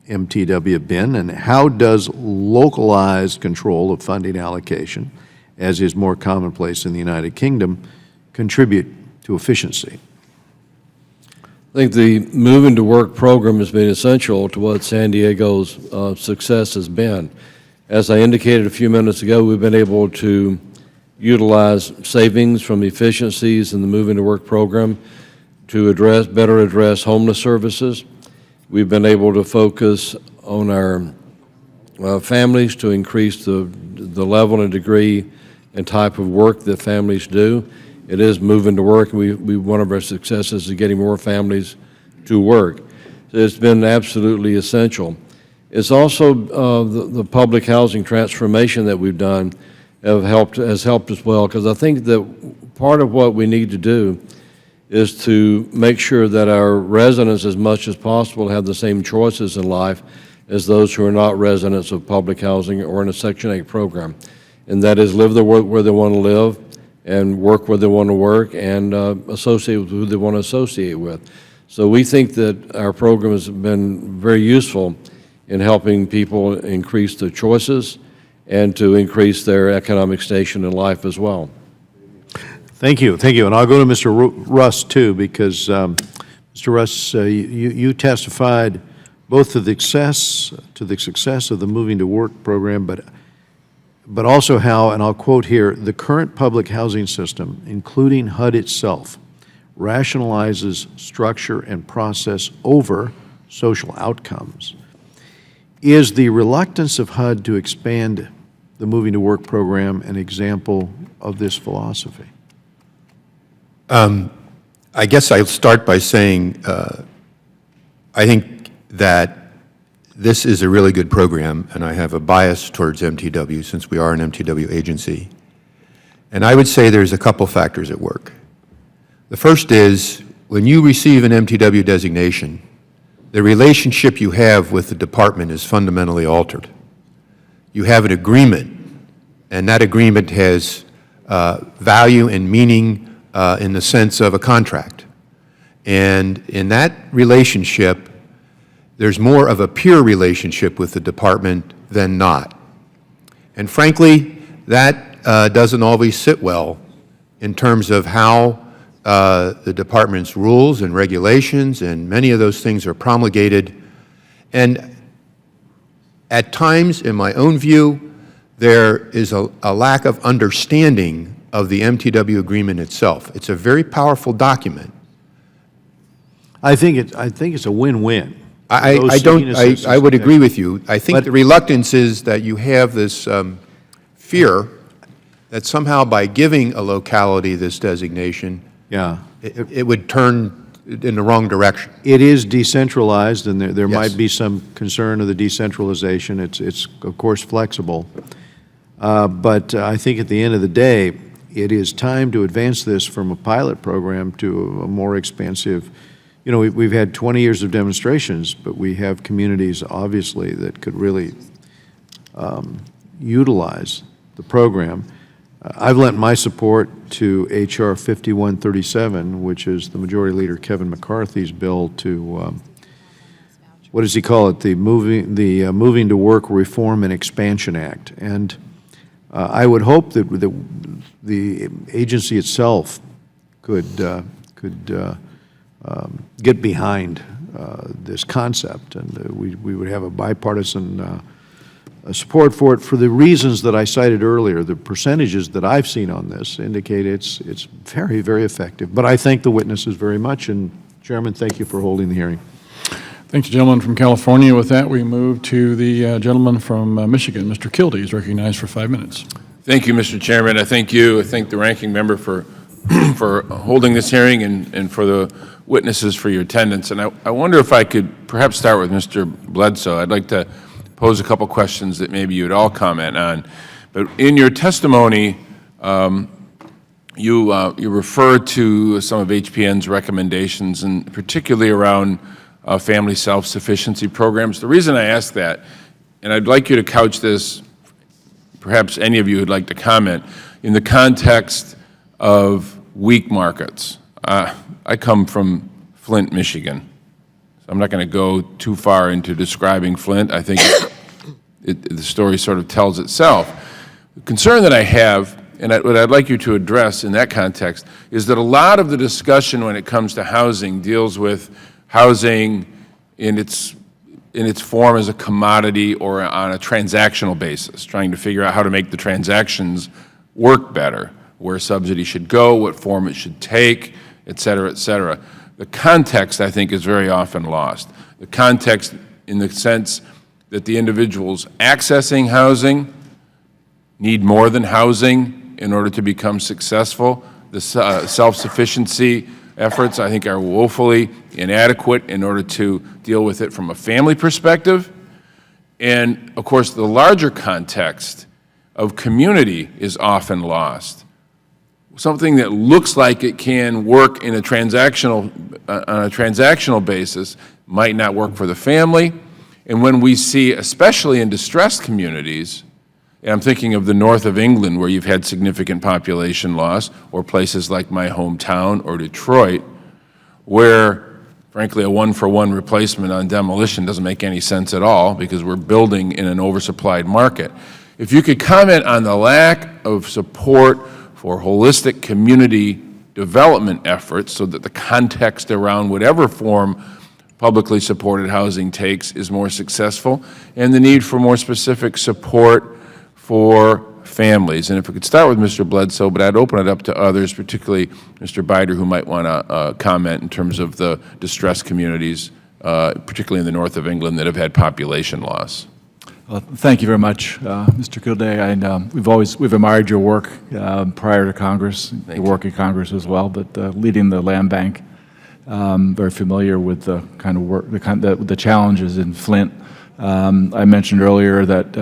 MTW been, and how does localized control of funding allocation, as is more commonplace in the United Kingdom, contribute to efficiency? I think the Moving to Work program has been essential to what San Diego's success has been. As I indicated a few minutes ago, we've been able to utilize savings from efficiencies in the Moving to Work program to better address homeless services. We've been able to focus on our families to increase the level and degree and type of work that families do. It is Moving to Work. One of our successes is getting more families to work. So it's been absolutely essential. It's also the public housing transformation that we've done has helped as well, because I think that part of what we need to do is to make sure that our residents, as much as possible, have the same choices in life as those who are not residents of public housing or in a Section 8 program, and that is live where they want to live and work where they want to work and associate with who they want to associate with. So we think that our program has been very useful in helping people increase their choices and to increase their economic station in life as well. Thank you, and I'll go to Mr. Russ too, because Mr. Russ, you testified both to the success of the Moving to Work program, but also how, and I'll quote here, the current public housing system, including HUD itself, rationalizes structure and process over social outcomes. Is the reluctance of HUD to expand the Moving to Work program an example of this philosophy? I guess I'll start by saying I think that this is a really good program, and I have a bias towards MTW since we are an MTW agency. And I would say there's a couple factors at work. The first is when you receive an MTW designation, the relationship you have with the department is fundamentally altered. You have an agreement, and that agreement has value and meaning in the sense of a contract. And in that relationship, there's more of a peer relationship with the department than not. And frankly, that doesn't always sit well in terms of how the department's rules and regulations and many of those things are promulgated. And at times, in my own view, there is a lack of understanding of the MTW agreement itself. It's a very powerful document. I think it's a win-win. I would agree with you. I think the reluctance is that you have this fear that somehow by giving a locality this designation, it would turn in the wrong direction. It is decentralized, and there might be some concern of the decentralization. It's of course flexible. But I think at the end of the day, it is time to advance this from a pilot program to a more expansive. You know, we've had 20 years of demonstrations, but we have communities, obviously, that could really utilize the program. I've lent my support to H.R. 5137, which is the Majority Leader Kevin McCarthy's bill to, what does he call it, the Moving to Work Reform and Expansion Act. And I would hope that the agency itself could get behind this concept, and we would have a bipartisan support for it for the reasons that I cited earlier. The percentages that I've seen on this indicate it's very, very effective. But I thank the witnesses very much, and Chairman, thank you for holding the hearing. Thank you, gentleman from California. With that, we move to the gentleman from Michigan. Mr. Kildee is recognized for 5 minutes. Thank you, Mr. Chairman. I thank you. I thank the ranking member for holding this hearing and for the witnesses for your attendance. And I wonder if I could perhaps start with Mr. Bledsoe. I'd like to pose a couple questions that maybe you would all comment on. But in your testimony, you referred to some of HPN's recommendations, and particularly around family self-sufficiency programs. The reason I ask that, and I'd like you to couch this, perhaps any of you would like to comment, in the context of weak markets. I come from Flint, Michigan. So I'm not going to go too far into describing Flint. I think the story sort of tells itself. The concern that I have, and what I'd like you to address in that context, is that a lot of the discussion when it comes to housing deals with housing in its form as a commodity or on a transactional basis, trying to figure out how to make the transactions work better, where subsidy should go, what form it should take, et cetera, et cetera. The context, I think, is very often lost. The context in the sense that the individuals accessing housing need more than housing in order to become successful. The self-sufficiency efforts, I think, are woefully inadequate in order to deal with it from a family perspective. And, of course, the larger context of community is often lost. Something that looks like it can work in a transactional, on a transactional basis might not work for the family. And when we see, especially in distressed communities, and I'm thinking of the north of England where you've had significant population loss, or places like my hometown or Detroit, where, frankly, a one-for-one replacement on demolition doesn't make any sense at all because we're building in an oversupplied market. If you could comment on the lack of support for holistic community development efforts so that the context around whatever form publicly supported housing takes is more successful, and the need for more specific support for families. And if we could start with Mr. Bledsoe, but I'd open it up to others, particularly Mr. Bider, who might want to comment in terms of the distressed communities, particularly in the north of England, that have had population loss. Thank you very much, Mr. Kildee. We've admired your work prior to Congress, your work in Congress as well, but leading the land bank. Very familiar with the kind of work, the challenges in Flint. I mentioned earlier that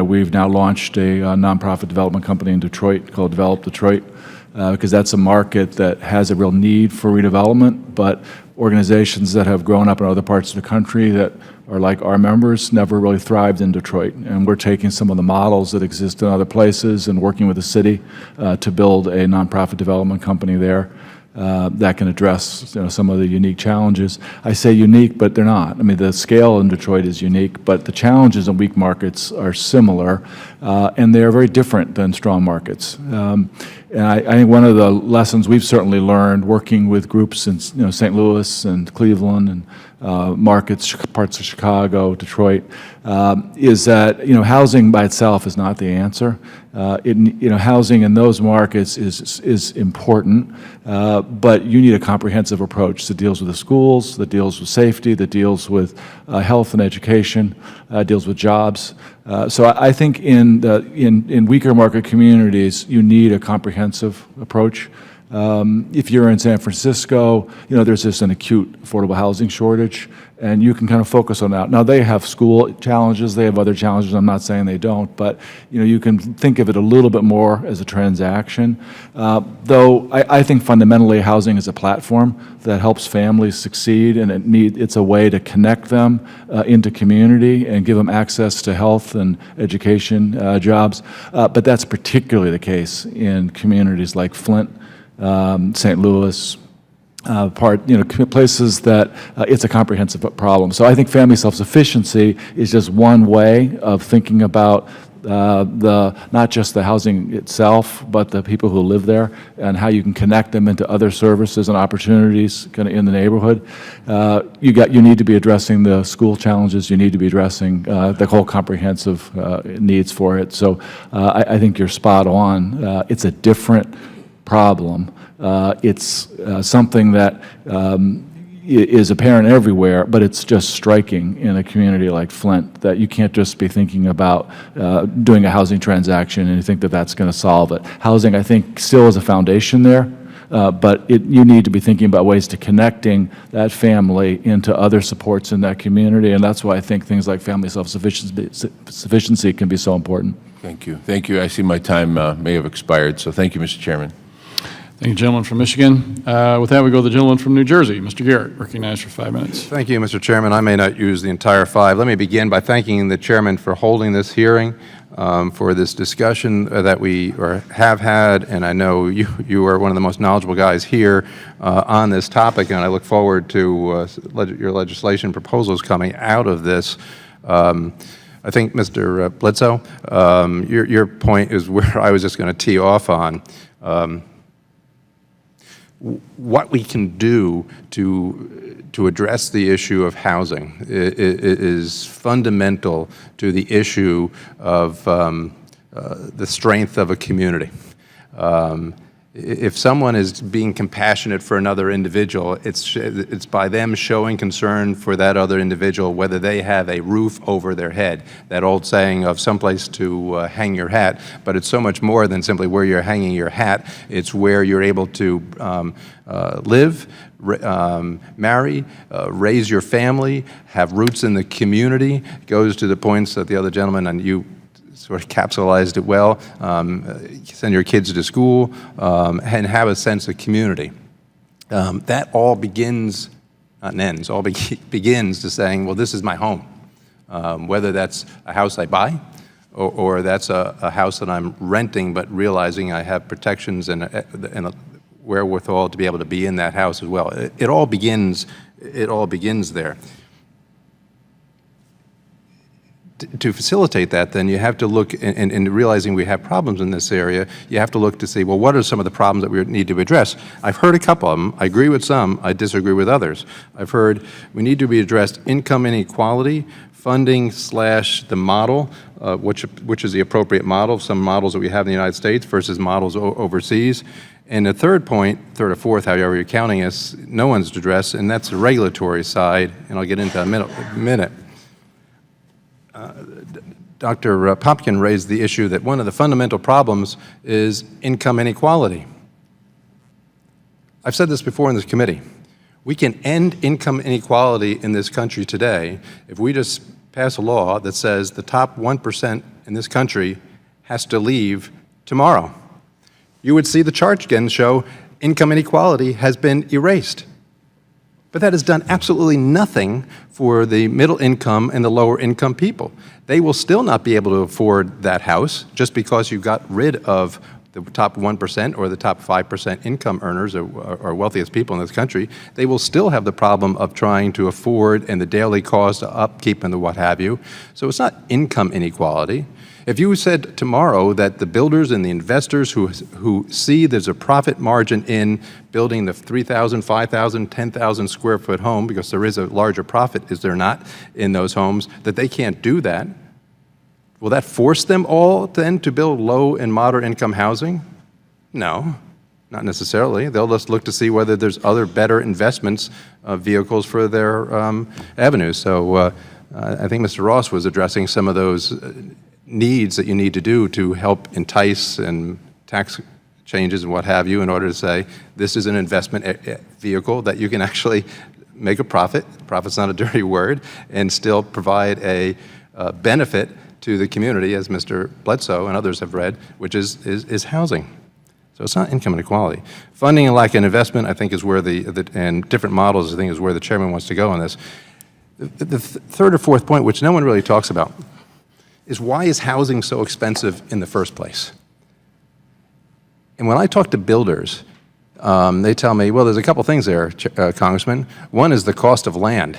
we've now launched a nonprofit development company in Detroit called Develop Detroit, because that's a market that has a real need for redevelopment, but organizations that have grown up in other parts of the country that are like our members never really thrived in Detroit. And we're taking some of the models that exist in other places and working with the city to build a nonprofit development company there that can address some of the unique challenges. I say unique, but they're not. I mean, the scale in Detroit is unique, but the challenges in weak markets are similar, and they are very different than strong markets. And I think one of the lessons we've certainly learned working with groups in St. Louis and Cleveland and markets, parts of Chicago, Detroit, is that housing by itself is not the answer. Housing in those markets is important, but you need a comprehensive approach that deals with the schools, that deals with safety, that deals with health and education, deals with jobs. So I think in weaker market communities, you need a comprehensive approach. If you're in San Francisco, there's just an acute affordable housing shortage, and you can kind of focus on that. Now, they have school challenges, they have other challenges, I'm not saying they don't, but you can think of it a little bit more as a transaction. Though I think fundamentally housing is a platform that helps families succeed, and it's a way to connect them into community and give them access to health and education, jobs. But that's particularly the case in communities like Flint, St. Louis, places that it's a comprehensive problem. So I think family self-sufficiency is just one way of thinking about not just the housing itself, but the people who live there and how you can connect them into other services and opportunities kind of in the neighborhood. You need to be addressing the school challenges. You need to be addressing the whole comprehensive needs for it. So I think you're spot on. It's a different problem. It's something that is apparent everywhere, but it's just striking in a community like Flint that you can't just be thinking about doing a housing transaction and you think that that's going to solve it. Housing, I think, still is a foundation there, but you need to be thinking about ways to connecting that family into other supports in that community, and that's why I think things like family self-sufficiency can be so important. Thank you. Thank you. I see my time may have expired, so thank you, Mr. Chairman. Thank you, gentleman from Michigan. With that, we go to the gentleman from New Jersey, Mr. Garrett, recognized for 5 minutes. Thank you, Mr. Chairman. I may not use the entire 5. Let me begin by thanking the chairman for holding this hearing, for this discussion that we have had, and I know you are one of the most knowledgeable guys here on this topic, and I look forward to your legislation proposals coming out of this. I think, Mr. Bledsoe, your point is where I was just going to tee off on. What we can do to address the issue of housing is fundamental to the issue of the strength of a community. If someone is being compassionate for another individual, it's by them showing concern for that other individual, whether they have a roof over their head. That old saying of someplace to hang your hat, but it's so much more than simply where you're hanging your hat. It's where you're able to live, marry, raise your family, have roots in the community. It goes to the points that the other gentleman and you sort of capsulized it well, send your kids to school, and have a sense of community. That all begins, not ends, all begins to saying, well, this is my home. Whether that's a house I buy, or that's a house that I'm renting, but realizing I have protections and a wherewithal to be able to be in that house as well. It all begins there. to facilitate that, then you have to look, in realizing we have problems in this area, you have to look to see, well, what are some of the problems that we need to address? I've heard a couple of them. I agree with some. I disagree with others. I've heard we need to be addressed income inequality, funding / the model, which is the appropriate model, some models that we have in the United States versus models overseas. And the third point, third or fourth, however you're counting us, no one's addressed, and that's the regulatory side, and I'll get into that in a minute. Dr. Popkin raised the issue that one of the fundamental problems is income inequality. I've said this before in this committee. We can end income inequality in this country today if we just pass a law that says the top 1% in this country has to leave tomorrow. You would see the chart again show income inequality has been erased. But that has done absolutely nothing for the middle income and the lower income people. They will still not be able to afford that house just because you got rid of the top 1% or the top 5% income earners or wealthiest people in this country. They will still have the problem of trying to afford and the daily cost of upkeep and the what have you. So it's not income inequality. If you said tomorrow that the builders and the investors who see there's a profit margin in building the 3,000, 5,000, 10,000 square foot home, because there is a larger profit, is there not, in those homes, that they can't do that, will that force them all then to build low and moderate income housing? No, not necessarily. They'll just look to see whether there's other better investments vehicles for their avenues. So I think Mr. Ross was addressing some of those needs that you need to do to help entice and tax changes and what have you in order to say this is an investment vehicle that you can actually make a profit. Profit's not a dirty word, and still provide a benefit to the community, as Mr. Bledsoe and others have read, which is housing. So it's not income inequality. Funding and lack of investment, I think, is where and different models, I think, is where the chairman wants to go on this. The third or fourth point, which no one really talks about, is why is housing so expensive in the first place? And when I talk to builders, they tell me, well, there's a couple things there, Congressman. One is the cost of land,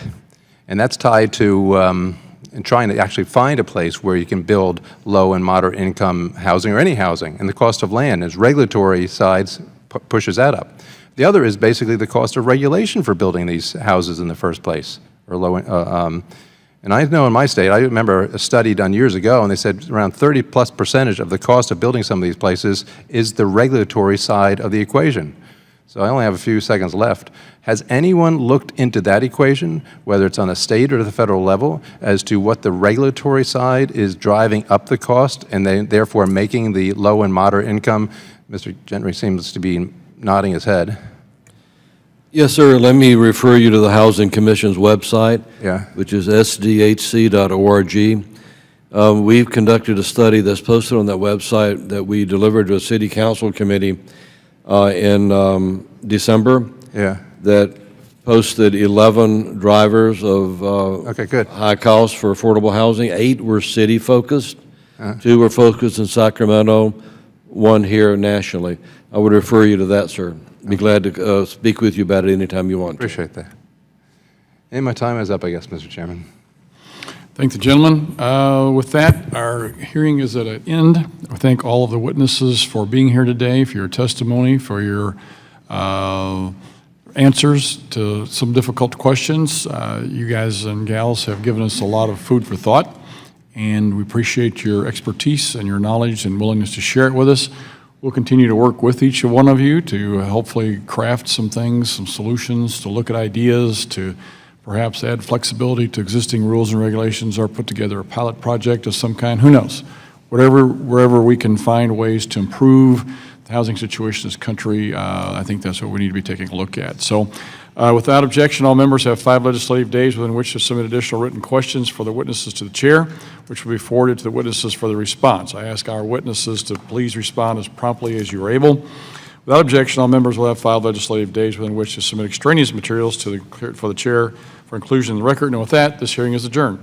and that's tied to trying to actually find a place where you can build low and moderate income housing or any housing, and the cost of land, as regulatory sides pushes that up. The other is basically the cost of regulation for building these houses in the first place, or low. And I know in my state, I remember a study done years ago, and they said around 30+% of the cost of building some of these places is the regulatory side of the equation. So I only have a few seconds left. Has anyone looked into that equation, whether it's on a state or the federal level, as to what the regulatory side is driving up the cost and therefore making the low and moderate income? Mr. Gentry seems to be nodding his head. Yes, sir. Let me refer you to the Housing Commission's website, which is sdhc.org. We've conducted a study that's posted on that website that we delivered to a city council committee in December. That posted 11 drivers of high costs for affordable housing. 8 were city-focused. 2 were focused in Sacramento, 1 here nationally. I would refer you to that, sir. Be glad to speak with you about it anytime you want. Appreciate that. And my time is up, I guess, Mr. Chairman. Thank the gentleman. With that, our hearing is at an end. I thank all of the witnesses for being here today, for your testimony, for your answers to some difficult questions. You guys and gals have given us a lot of food for thought, and we appreciate your expertise and your knowledge and willingness to share it with us. We'll continue to work with each one of you to hopefully craft some things, some solutions, to look at ideas, to perhaps add flexibility to existing rules and regulations, or put together a pilot project of some kind. Who knows? Wherever we can find ways to improve the housing situation in this country, I think that's what we need to be taking a look at. So without objection, all members have 5 legislative days within which to submit additional written questions for the witnesses to the chair, which will be forwarded to the witnesses for the response. I ask our witnesses to please respond as promptly as you are able. Without objection, all members will have 5 legislative days within which to submit extraneous materials for the chair for inclusion in the record. And with that, this hearing is adjourned.